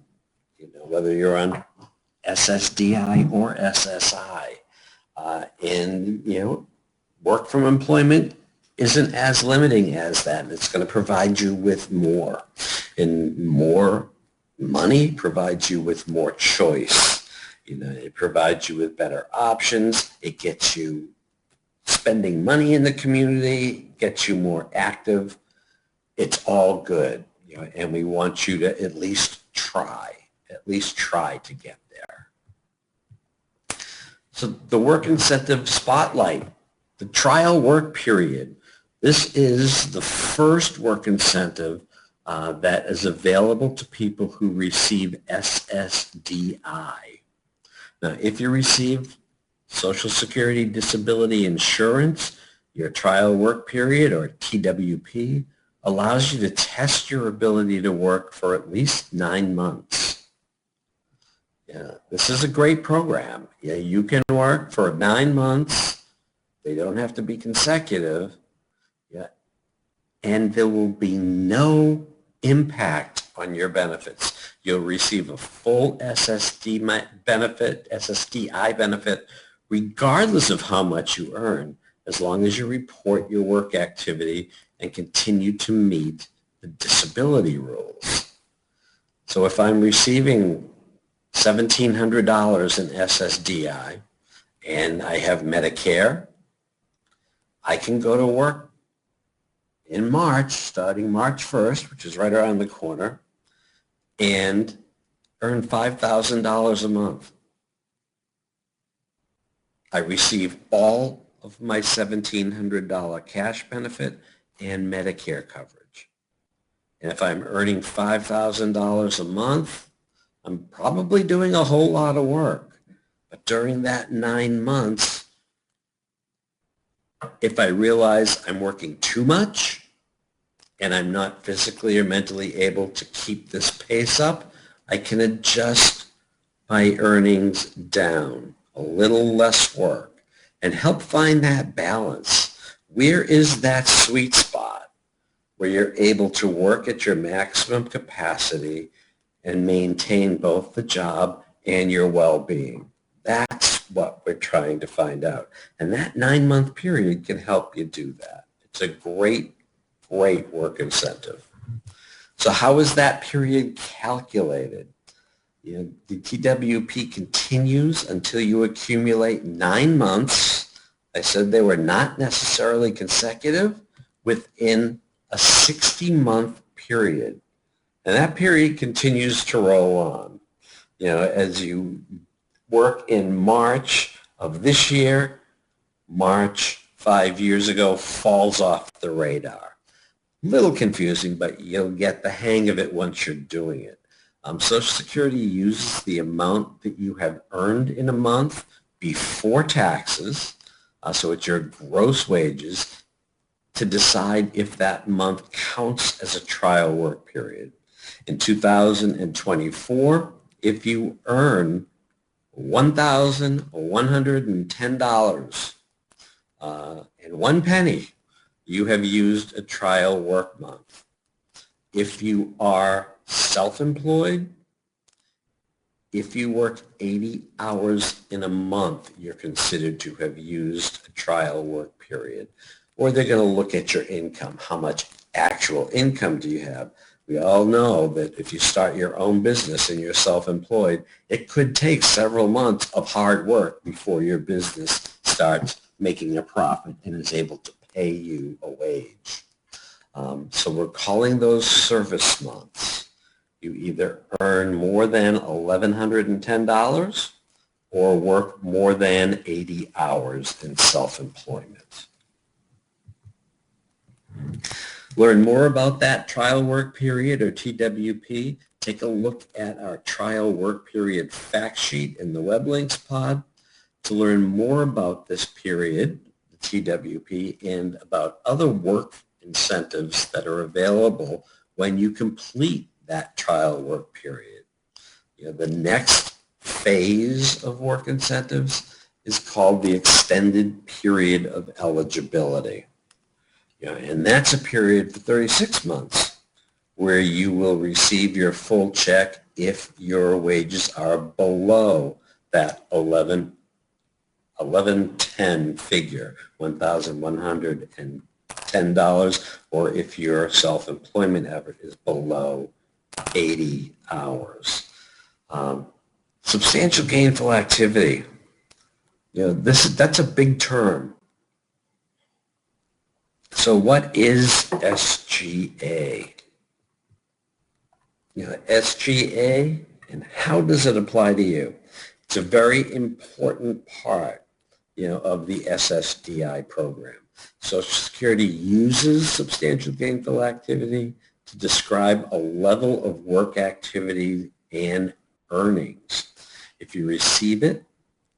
whether you're on SSDI or SSI. Work from employment isn't as limiting as that. It's going to provide you with more. And more money provides you with more choice. It provides you with better options. It gets you spending money in the community, gets you more active. It's all good, and we want you to at least try to get there. So the work incentive spotlight, the trial work period. This is the first work incentive that is available to people who receive SSDI. Now, if you receive Social Security Disability Insurance, your trial work period, or TWP, allows you to test your ability to work for at least 9 months. This is a great program. You can work for 9 months. They don't have to be consecutive. And there will be no impact on your benefits. You'll receive a full SSDI benefit regardless of how much you earn, as long as you report your work activity and continue to meet the disability rules. So if I'm receiving $1,700 in SSDI and I have Medicare, I can go to work in March, starting March 1st, which is right around the corner, and earn $5,000 a month. I receive all of my $1,700 cash benefit and Medicare coverage. And if I'm earning $5,000 a month, I'm probably doing a whole lot of work. But during that 9 months, if I realize I'm working too much and I'm not physically or mentally able to keep this pace up, I can adjust my earnings down, a little less work, and help find that balance. Where is that sweet spot where you're able to work at your maximum capacity and maintain both the job and your well-being? That's what we're trying to find out. And that 9-month period can help you do that. It's a great work incentive. So how is that period calculated? The TWP continues until you accumulate 9 months. I said they were not necessarily consecutive, within a 60-month period. And that period continues to roll on. As you work in March of this year, March 5 years ago falls off the radar. Little confusing, but you'll get the hang of it once you're doing it. Social Security uses the amount that you have earned in a month before taxes, so it's your gross wages, to decide if that month counts as a trial work period. In 2024, if you earn $1,110 and 1 penny, you have used a trial work month. If you are self-employed, if you work 80 hours in a month, you're considered to have used a trial work period. Or they're going to look at your income. How much actual income do you have? We all know that if you start your own business and you're self-employed, it could take several months of hard work before your business starts making a profit and is able to pay you a wage. So we're calling those service months. You either earn more than $1,110 or work more than 80 hours in self-employment. Learn more about that trial work period, or TWP. Take a look at our trial work period fact sheet in the web links pod. To learn more about this period, the TWP and about other work incentives that are available when you complete that trial work period. The next phase of work incentives is called the extended period of eligibility. And that's a period for 36 months where you will receive your full check if your wages are below that 1110 figure, $1,110, or if your self-employment effort is below 80 hours. Substantial gainful activity. That's a big term. So what is SGA? SGA, and how does it apply to you? It's a very important part, of the SSDI program. Social Security uses substantial gainful activity to describe a level of work activity and earnings. If you receive it,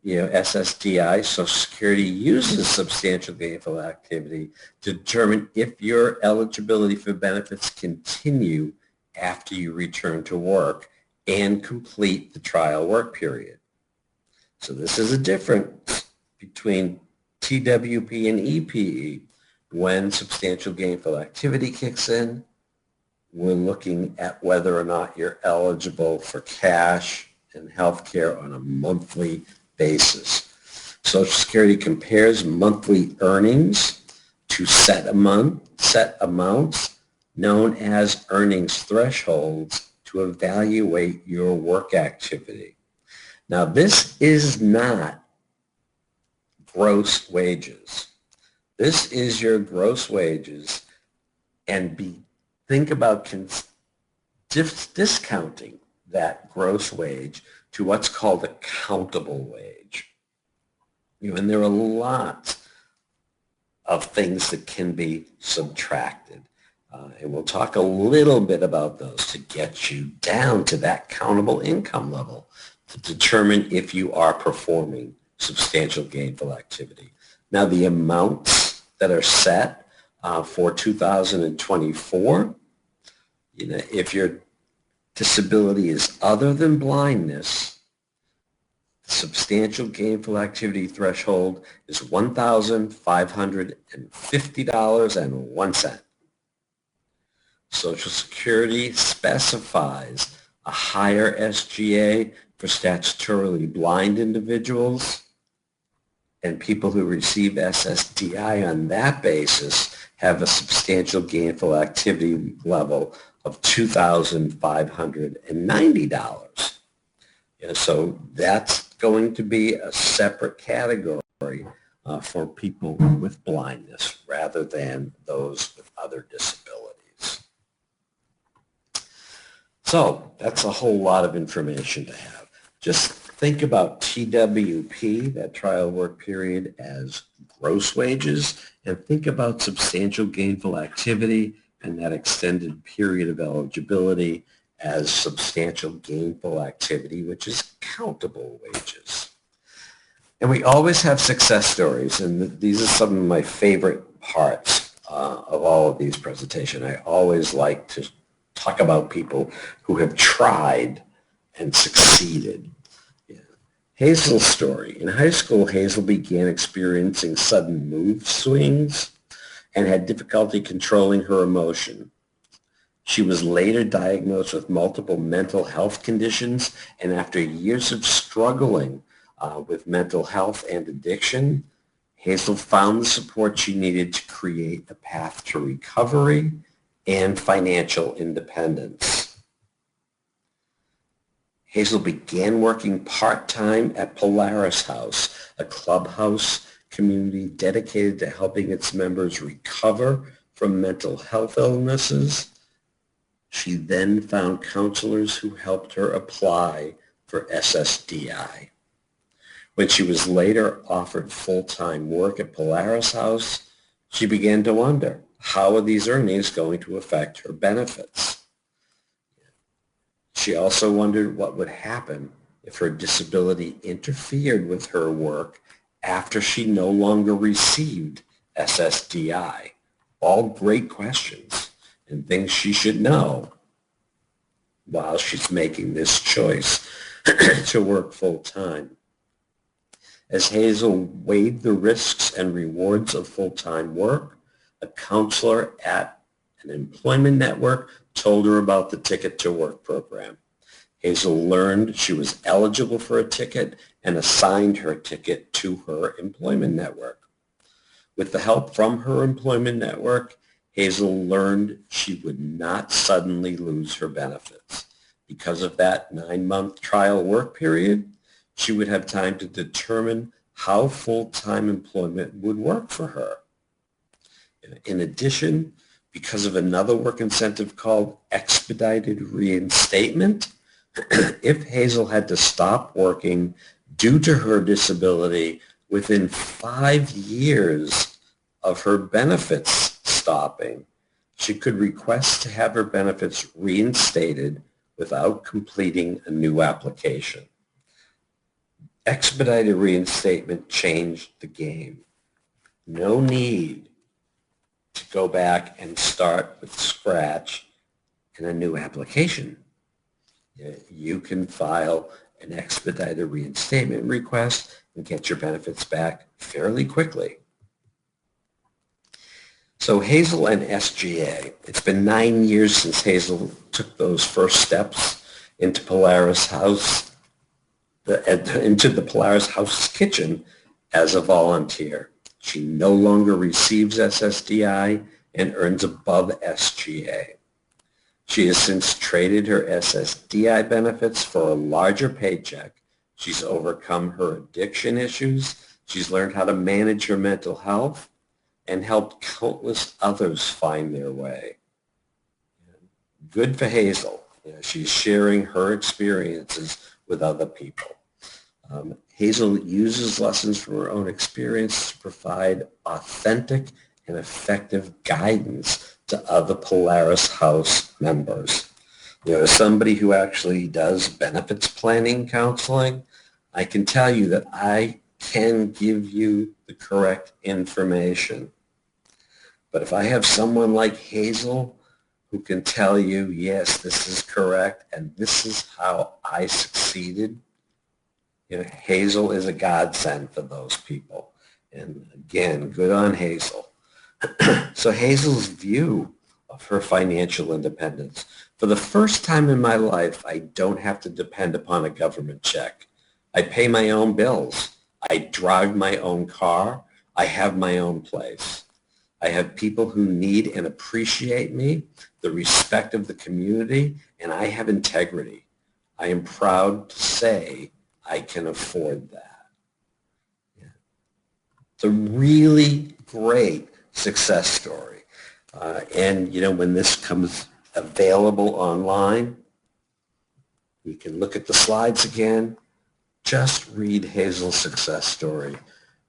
SSDI, Social Security uses substantial gainful activity to determine if your eligibility for benefits continue after you return to work and complete the trial work period. So this is a difference between TWP and EPE. When substantial gainful activity kicks in, we're looking at whether or not you're eligible for cash and health care on a monthly basis. Social Security compares monthly earnings to set amounts known as earnings thresholds to evaluate your work activity. Now, this is not gross wages. This is your gross wages, and think about discounting that gross wage to what's called a countable wage. And there are lots of things that can be subtracted. And we'll talk a little bit about those to get you down to that countable income level to determine if you are performing substantial gainful activity. Now, the amounts that are set for 2024, if your disability is other than blindness, the substantial gainful activity threshold is $1,550.01. Social Security specifies a higher SGA for statutorily blind individuals, and people who receive SSDI on that basis have a substantial gainful activity level of $2,590. So that's going to be a separate category for people with blindness rather than those with other disabilities. So that's a whole lot of information to have. Just think about TWP, that trial work period, as gross wages, and think about substantial gainful activity and that extended period of eligibility as substantial gainful activity, which is countable wages. And we always have success stories, and these are some of my favorite parts of all of these presentations. I always like to talk about people who have tried and succeeded. Hazel's story. In high school, Hazel began experiencing sudden mood swings and had difficulty controlling her emotion. She was later diagnosed with multiple mental health conditions, and after years of struggling with mental health and addiction, Hazel found the support she needed to create a path to recovery and financial independence. Hazel began working part-time at Polaris House, a clubhouse community dedicated to helping its members recover from mental health illnesses. She then found counselors who helped her apply for SSDI. When she was later offered full-time work at Polaris House, she began to wonder, how are these earnings going to affect her benefits? She also wondered what would happen if her disability interfered with her work after she no longer received SSDI? All great questions and things she should know while she's making this choice to work full-time. As Hazel weighed the risks and rewards of full-time work, a counselor at an employment network told her about the Ticket to Work program. Hazel learned she was eligible for a ticket and assigned her ticket to her employment network. With the help from her employment network, Hazel learned she would not suddenly lose her benefits. Because of that 9-month trial work period, she would have time to determine how full-time employment would work for her. In addition, because of another work incentive called expedited reinstatement, if Hazel had to stop working due to her disability within 5 years of her benefits stopping, she could request to have her benefits reinstated without completing a new application. Expedited reinstatement changed the game. No need to go back and start with scratch in a new application. You can file an expedited reinstatement request and get your benefits back fairly quickly. So Hazel and SGA, it's been 9 years since Hazel took those first steps into Polaris House, into the Polaris House kitchen as a volunteer. She no longer receives SSDI and earns above SGA. She has since traded her SSDI benefits for a larger paycheck. She's overcome her addiction issues. She's learned how to manage her mental health and helped countless others find their way. Good for Hazel. She's sharing her experiences with other people. Hazel uses lessons from her own experience to provide authentic and effective guidance to other Polaris House members. As somebody who actually does benefits planning counseling, I can tell you that I can give you the correct information. But if I have someone like Hazel who can tell you, yes, this is correct and this is how I succeeded, Hazel is a godsend for those people. And again, good on Hazel. So Hazel's view of her financial independence. For the first time in my life, I don't have to depend upon a government check. I pay my own bills. I drive my own car. I have my own place. I have people who need and appreciate me, the respect of the community, and I have integrity. I am proud to say I can afford that. It's a really great success story. And when this comes available online, you can look at the slides again. Just read Hazel's success story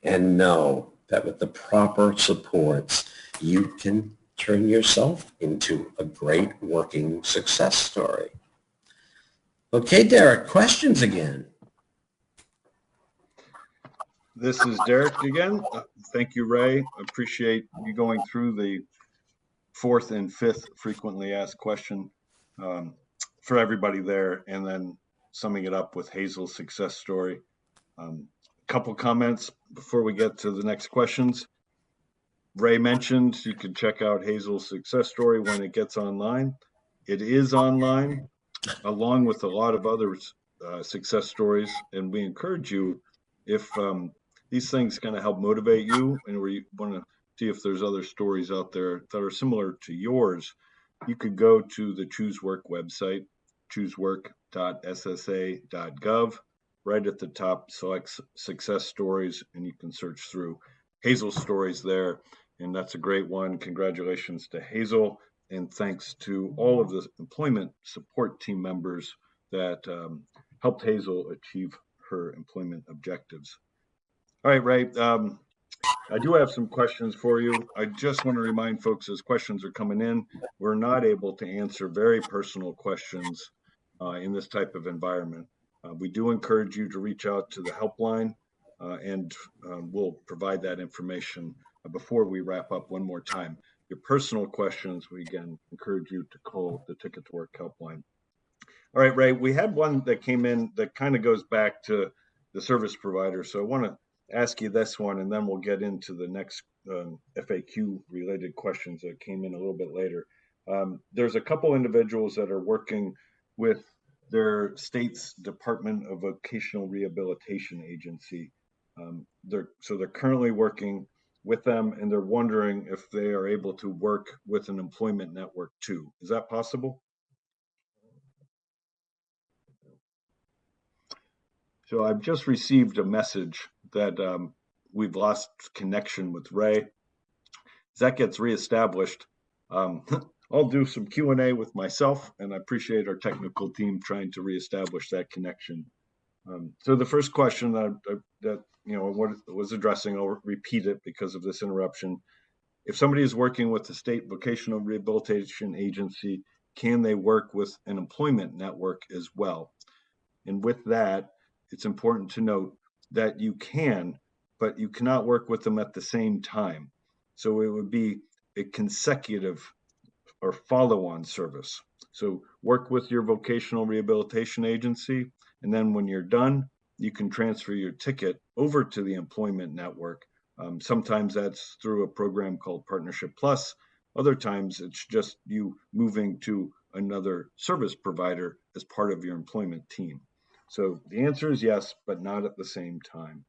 and know that with the proper supports, you can turn yourself into a great working success story. Okay, Derek, questions again. This is Derek again. Thank you, Ray. I appreciate you going through the 4th and 5th frequently asked question for everybody there, and then summing it up with Hazel's success story. A couple comments before we get to the next questions. Ray mentioned you can check out Hazel's success story when it gets online. It is online, along with a lot of other success stories, and we encourage you, if these things kind of help motivate you and we want to see if there's other stories out there that are similar to yours, you could go to the Choose Work website, choosework.ssa.gov. Right at the top, select success stories, and you can search through Hazel's stories there. And that's a great one. Congratulations to Hazel, and thanks to all of the employment support team members that helped Hazel achieve her employment objectives. All right, Ray, I do have some questions for you. I just want to remind folks, as questions are coming in, we're not able to answer very personal questions in this type of environment. We do encourage you to reach out to the helpline and we'll provide that information before we wrap up one more time. Your personal questions, we again encourage you to call the Ticket to Work helpline. All right, Ray, we had one that came in that kind of goes back to the service provider. So I want to ask you this one, and then we'll get into the next FAQ related questions that came in a little bit later. There's a couple individuals that are working with their state's Department of Vocational Rehabilitation Agency. They're currently working with them, and they're wondering if they are able to work with an employment network too. Is that possible? So I've just received a message that we've lost connection with Ray. As that gets reestablished, I'll do some Q&A with myself, and I appreciate our technical team trying to reestablish that connection. So the first question that was addressing, I'll repeat it because of this interruption. If somebody is working with the state vocational rehabilitation agency, can they work with an employment network as well? And with that, it's important to note that you can, but you cannot work with them at the same time. So it would be a consecutive or follow-on service. So work with your vocational rehabilitation agency, and then when you're done, you can transfer your ticket over to the employment network. Sometimes that's through a program called Partnership Plus. Other times it's just you moving to another service provider as part of your employment team. So the answer is yes, but not at the same time.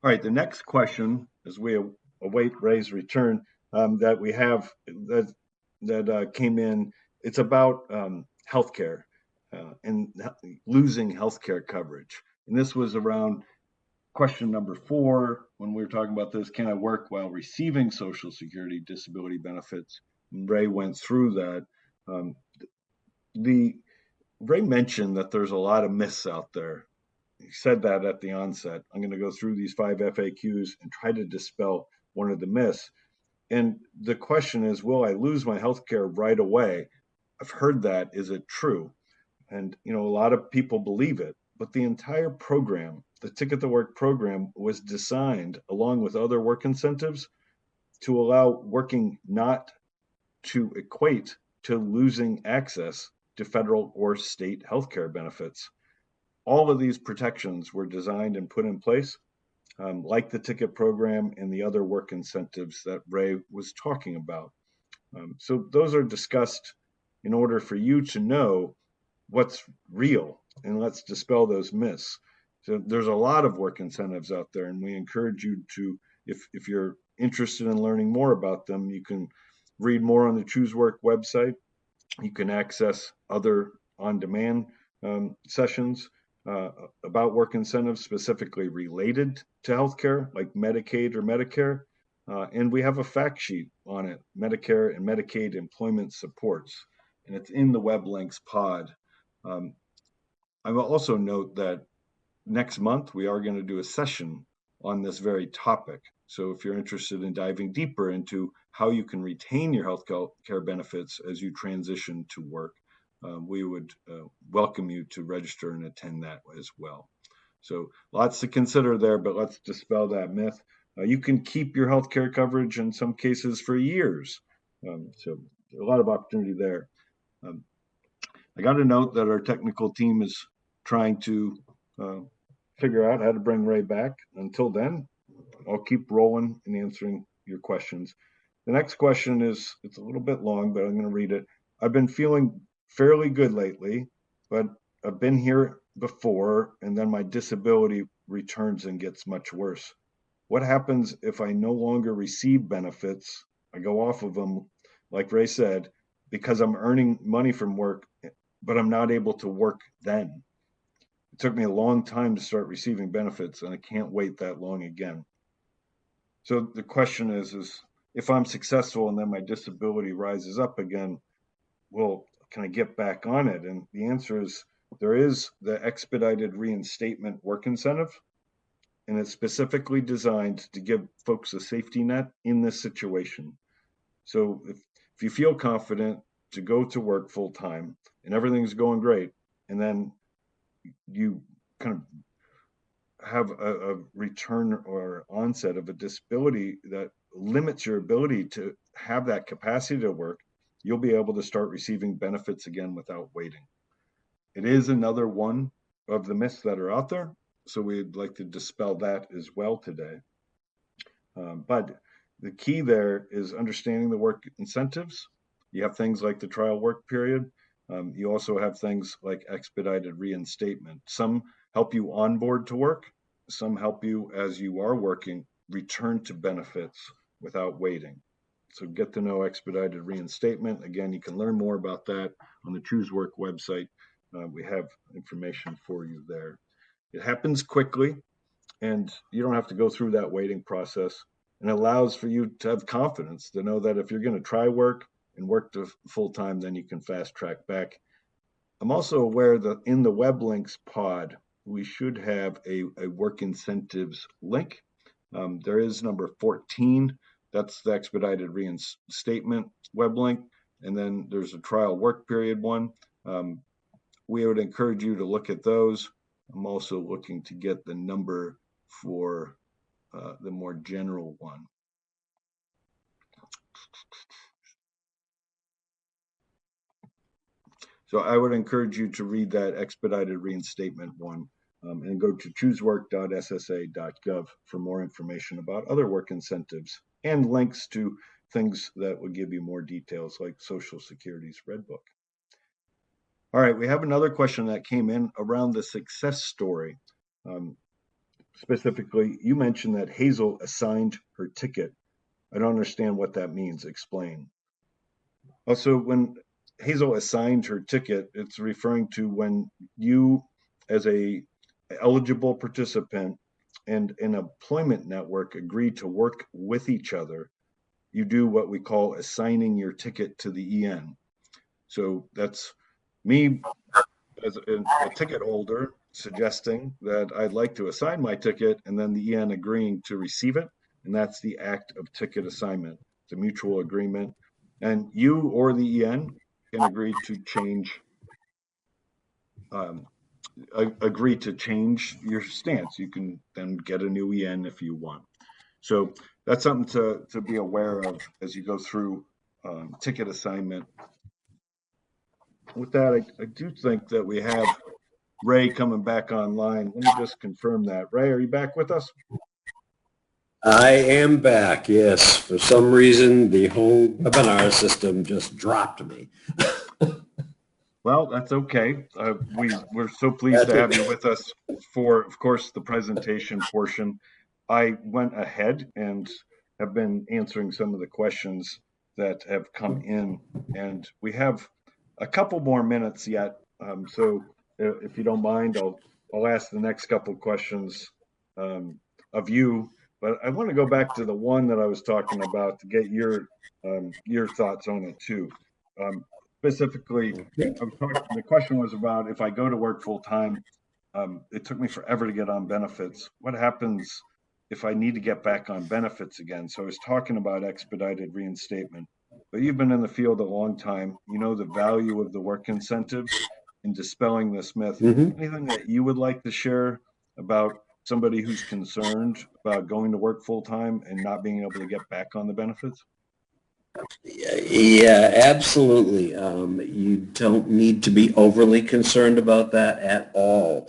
All right, the next question, as we await Ray's return, that we have that came in, it's about healthcare and losing healthcare coverage. And this was around question number 4 when we were talking about this: can I work while receiving Social Security disability benefits? And Ray went through that. Ray mentioned that there's a lot of myths out there. He said that at the onset. I'm going to go through these 5 FAQs and try to dispel one of the myths. And the question is, will I lose my health care right away? I've heard that. Is it true? And, a lot of people believe it. But the entire program, the Ticket to Work program, was designed along with other work incentives to allow working not to equate to losing access to federal or state healthcare benefits. All of these protections were designed and put in place, like the ticket program and the other work incentives that Ray was talking about. So those are discussed in order for you to know what's real, and let's dispel those myths. So there's a lot of work incentives out there, and we encourage you to, if you're interested in learning more about them, you can read more on the Choose Work website. You can access other on-demand sessions about work incentives specifically related to healthcare, like Medicaid or Medicare. And we have a fact sheet on it, Medicare and Medicaid employment supports, and it's in the web links pod. I will also note that next month we are going to do a session on this very topic. So if you're interested in diving deeper into how you can retain your health care benefits as you transition to work, we would welcome you to register and attend that as well. So lots to consider there, but let's dispel that myth. You can keep your health care coverage in some cases for years. So a lot of opportunity there. I got a note that our technical team is trying to figure out how to bring Ray back. Until then, I'll keep rolling and answering your questions. The next question is, it's a little bit long, but I'm going to read it. I've been feeling fairly good lately, but I've been here before, and then my disability returns and gets much worse. What happens if I no longer receive benefits? I go off of them, like Ray said, because I'm earning money from work, but I'm not able to work then. It took me a long time to start receiving benefits, and I can't wait that long again. So the question is if I'm successful and then my disability rises up again, well, can I get back on it? And the answer is there is the expedited reinstatement work incentive, and it's specifically designed to give folks a safety net in this situation. So if you feel confident to go to work full time and everything's going great, and then you kind of have a return or onset of a disability that limits your ability to have that capacity to work, you'll be able to start receiving benefits again without waiting. It is another one of the myths that are out there, so we'd like to dispel that as well today. But the key there is understanding the work incentives. You have things like the trial work period. You also have things like expedited reinstatement. Some help you onboard to work. Some help you as you are working return to benefits without waiting. So get to know expedited reinstatement. Again, you can learn more about that on the Choose Work website. We have information for you there. It happens quickly, and you don't have to go through that waiting process. And it allows for you to have confidence to know that if you're going to try work and work to full time, then you can fast track back. I'm also aware that in the web links pod, we should have a work incentives link. There is number 14. That's the expedited reinstatement web link. And then there's a trial work period one. We would encourage you to look at those. I'm also looking to get the number for the more general one. So I would encourage you to read that expedited reinstatement one and go to choosework.ssa.gov for more information about other work incentives and links to things that would give you more details like Social Security's Red Book. All right, we have another question that came in around the success story. Specifically, you mentioned that Hazel assigned her ticket. I don't understand what that means. Explain. Also, when Hazel assigned her ticket, it's referring to when you, as a eligible participant and an employment network, agree to work with each other. You do what we call assigning your ticket to the EN. So that's me as a ticket holder suggesting that I'd like to assign my ticket and then the EN agreeing to receive it. And that's the act of ticket assignment. It's a mutual agreement. And you or the EN can agree to change your stance. You can then get a new EN if you want. So that's something to be aware of as you go through ticket assignment. With that, I do think that we have Ray coming back online. Let me just confirm that. Ray, are you back with us? I am back, yes. For some reason, the whole webinar system just dropped me. Well, that's okay. We're so pleased to have you with us for, of course, the presentation portion. I went ahead and have been answering some of the questions that have come in, and we have a couple more minutes yet. So if you don't mind, I'll ask the next couple questions of you. But I want to go back to the one that I was talking about to get your thoughts on it too. Specifically, the question was about if I go to work full time, it took me forever to get on benefits. What happens if I need to get back on benefits again? So I was talking about expedited reinstatement, but you've been in the field a long time. You know the value of the work incentives in dispelling this myth. Anything that you would like to share about somebody who's concerned about going to work full time and not being able to get back on the benefits? Yeah, absolutely. You don't need to be overly concerned about that at all.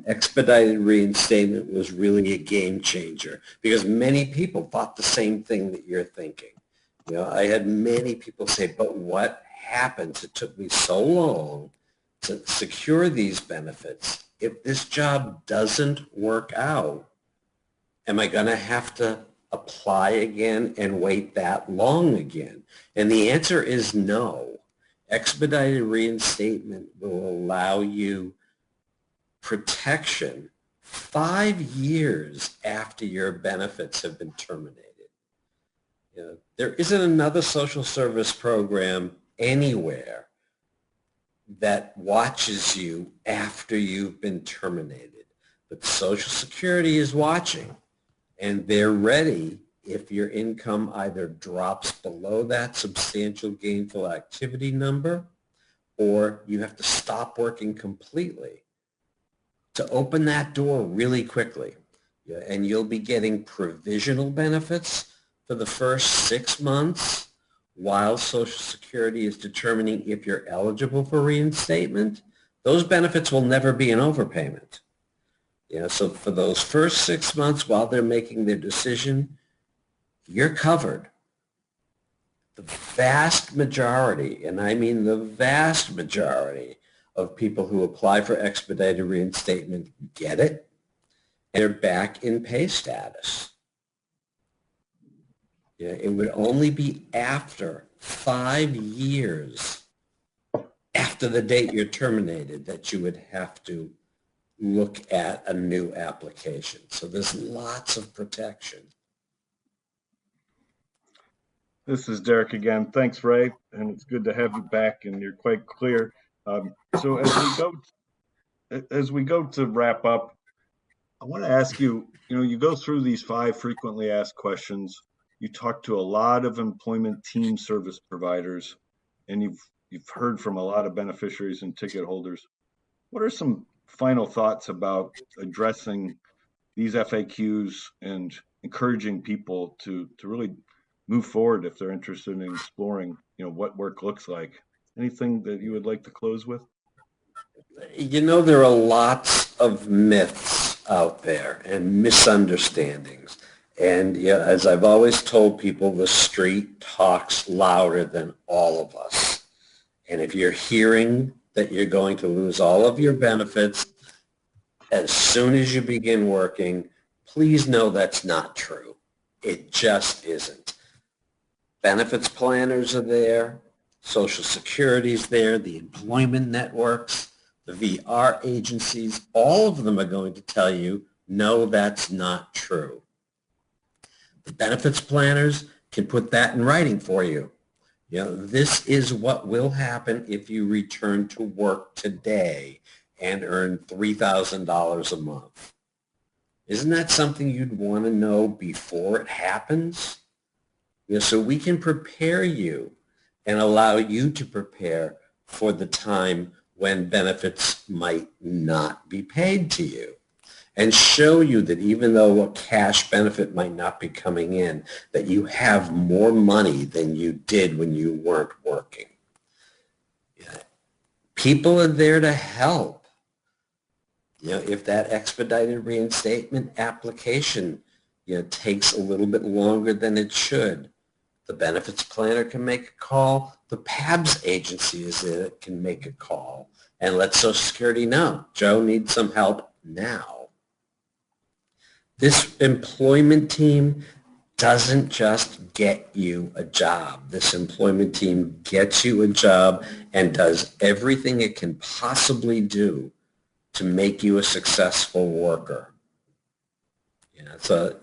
Expedited reinstatement was really a game changer because many people thought the same thing that you're thinking. You know, I had many people say, but what happens? It took me so long to secure these benefits. If this job doesn't work out, am I going to have to apply again and wait that long again? And the answer is no. Expedited reinstatement will allow you protection 5 years after your benefits have been terminated. You know, there isn't another social service program anywhere that watches you after you've been terminated. But Social Security is watching, and they're ready if your income either drops below that substantial gainful activity number or you have to stop working completely. to open that door really quickly. Yeah, and you'll be getting provisional benefits for the first 6 months while Social Security is determining if you're eligible for reinstatement. Those benefits will never be an overpayment. So for those first 6 months while they're making their decision, you're covered. The vast majority, and I mean the vast majority of people who apply for expedited reinstatement get it, and they're back in pay status. It would only be after 5 years after the date you're terminated that you would have to look at a new application. So there's lots of protection. This is Derek again. Thanks, Ray, and it's good to have you back, and you're quite clear. So as we go to wrap up, I want to ask you, you go through these 5 frequently asked questions. You talk to a lot of employment team service providers, and you've heard from a lot of beneficiaries and ticket holders. What are some final thoughts about addressing these FAQs and encouraging people to really move forward if they're interested in exploring, what work looks like? Anything that you would like to close with? There are lots of myths out there and misunderstandings. And as I've always told people, the street talks louder than all of us. And if you're hearing that you're going to lose all of your benefits as soon as you begin working, please know that's not true. It just isn't. Benefits planners are there, Social Security's there, the employment networks, the VR agencies, all of them are going to tell you, no, that's not true. The benefits planners can put that in writing for you. This is what will happen if you return to work today and earn $3,000 a month. Isn't that something you'd want to know before it happens? So we can prepare you and allow you to prepare for the time when benefits might not be paid to you, and show you that even though a cash benefit might not be coming in, that you have more money than you did when you weren't working. People are there to help. If that expedited reinstatement application takes a little bit longer than it should, the benefits planner can make a call. The PABS agency is there that can make a call and let Social Security know, Joe needs some help now. This employment team doesn't just get you a job. This employment team gets you a job and does everything it can possibly do to make you a successful worker. So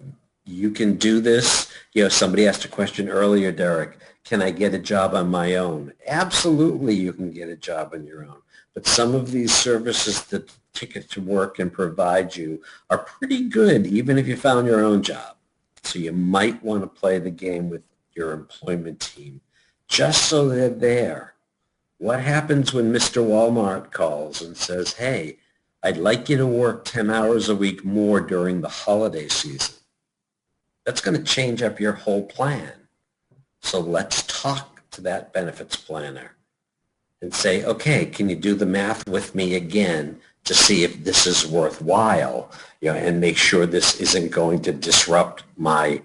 you can do this. Somebody asked a question earlier, Derek, can I get a job on my own? Absolutely, you can get a job on your own. But some of these services that Ticket to Work can provide you are pretty good, even if you found your own job. So you might want to play the game with your employment team just so they're there. What happens when Mr. Walmart calls and says, hey, I'd like you to work 10 hours a week more during the holiday season? That's going to change up your whole plan. So let's talk to that benefits planner and say, okay, can you do the math with me again to see if this is worthwhile, and make sure this isn't going to disrupt my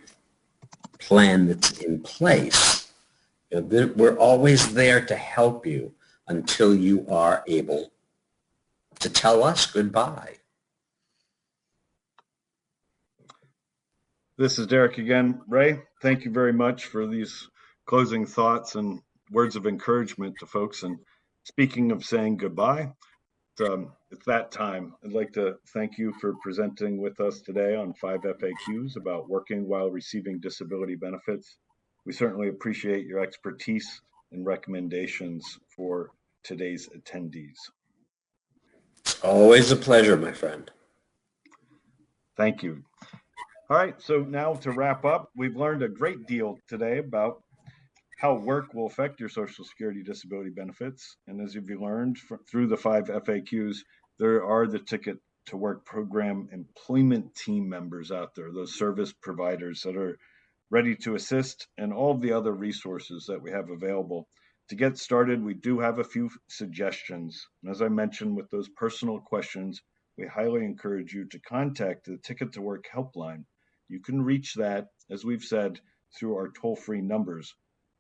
plan that's in place. We're always there to help you until you are able to tell us goodbye. This is Derek again. Ray, thank you very much for these closing thoughts and words of encouragement to folks. And speaking of saying goodbye, it's that time. I'd like to thank you for presenting with us today on 5 FAQs about working while receiving disability benefits. We certainly appreciate your expertise and recommendations for today's attendees. Always a pleasure, my friend. Thank you. All right, so now to wrap up, we've learned a great deal today about how work will affect your Social Security disability benefits. And as you've learned through the 5 FAQs, there are the ticket to Work program employment team members out there, those service providers that are ready to assist, and all of the other resources that we have available. To get started, we do have a few suggestions. And as I mentioned, with those personal questions, we highly encourage you to contact the Ticket to Work helpline. You can reach that, as we've said, through our toll-free numbers,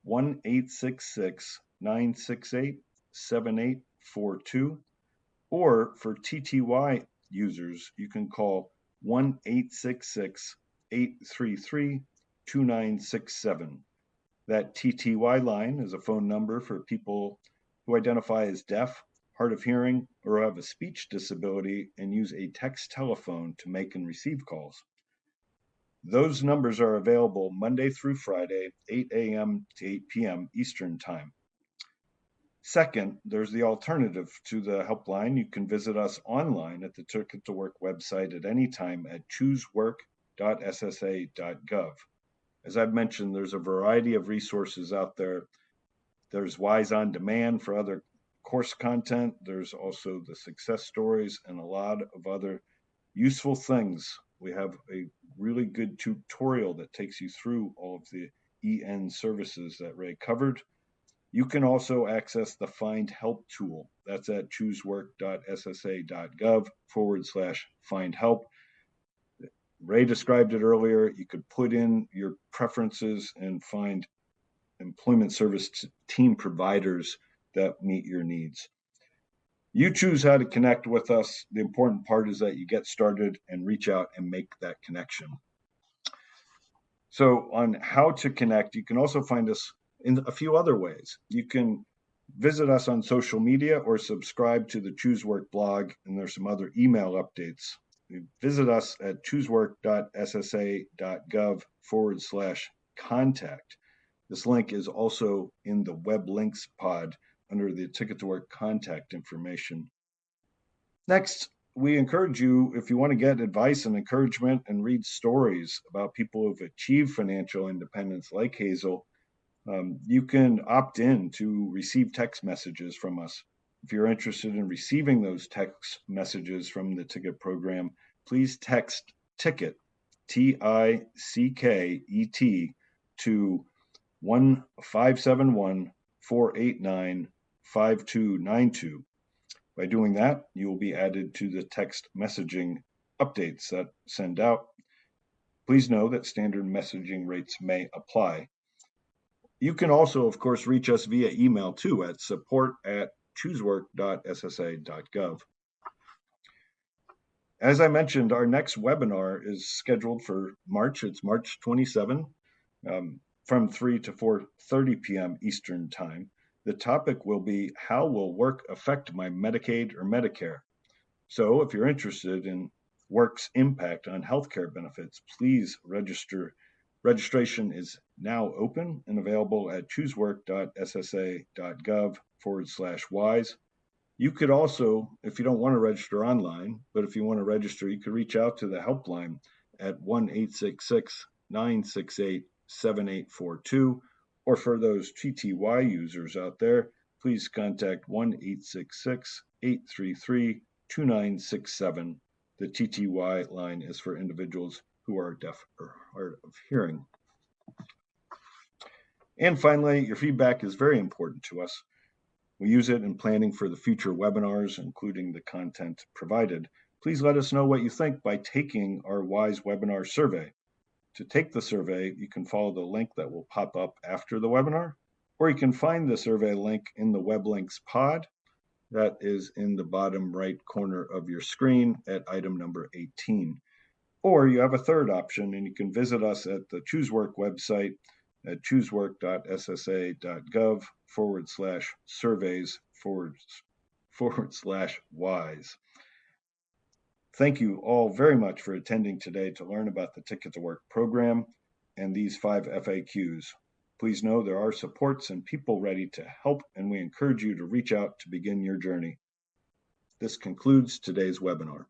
1-866-968-7842, or for TTY users, you can call 1-866-833-2967. That TTY line is a phone number for people who identify as deaf, hard of hearing, or have a speech disability and use a text telephone to make and receive calls. Those numbers are available Monday through Friday, 8 a.m. to 8 p.m. Eastern Time. Second, there's the alternative to the helpline. You can visit us online at the Ticket to Work website at any time at choosework.ssa.gov. As I've mentioned, there's a variety of resources out there. There's Wise on Demand for other course content. There's also the success stories and a lot of other useful things. We have a really good tutorial that takes you through all of the EN services that Ray covered. You can also access the Find Help tool. That's at choosework.ssa.gov/find help. Ray described it earlier. You could put in your preferences and find employment service team providers that meet your needs. You choose how to connect with us. The important part is that you get started and reach out and make that connection. So on how to connect, you can also find us in a few other ways. You can visit us on social media or subscribe to the Choose Work blog, and there's some other email updates. Visit us at choosework.ssa.gov/contact. This link is also in the web links pod under the Ticket to Work contact information. Next, we encourage you, if you want to get advice and encouragement and read stories about people who've achieved financial independence like Hazel, you can opt in to receive text messages from us. If you're interested in receiving those text messages from the Ticket program, please text TICKET, TICKET, to 1-571-489-5292. By doing that, you will be added to the text messaging updates that send out. Please know that standard messaging rates may apply. You can also, of course, reach us via email too at support@choosework.ssa.gov. As I mentioned, our next webinar is scheduled for March. It's March 27, from 3 to 4:30 p.m. Eastern Time. The topic will be, how will work affect my Medicaid or Medicare? So if you're interested in work's impact on healthcare benefits, please register. Registration is now open and available at choosework.ssa.gov/wise. You could also, if you don't want to register online, but if you want to register, you could reach out to the helpline at 1-866-968-7842. Or for those TTY users out there, please contact 1-866-833-2967. The TTY line is for individuals who are deaf or hard of hearing. And finally, your feedback is very important to us. We use it in planning for the future webinars, including the content provided. Please let us know what you think by taking our WISE webinar survey. To take the survey, you can follow the link that will pop up after the webinar, or you can find the survey link in the web links pod that is in the bottom right corner of your screen at item number 18. Or you have a third option, and you can visit us at the Choose Work website at choosework.ssa.gov/surveys/wise. Thank you all very much for attending today to learn about the Ticket to Work program and these 5 FAQs. Please know there are supports and people ready to help, and we encourage you to reach out to begin your journey. This concludes today's webinar.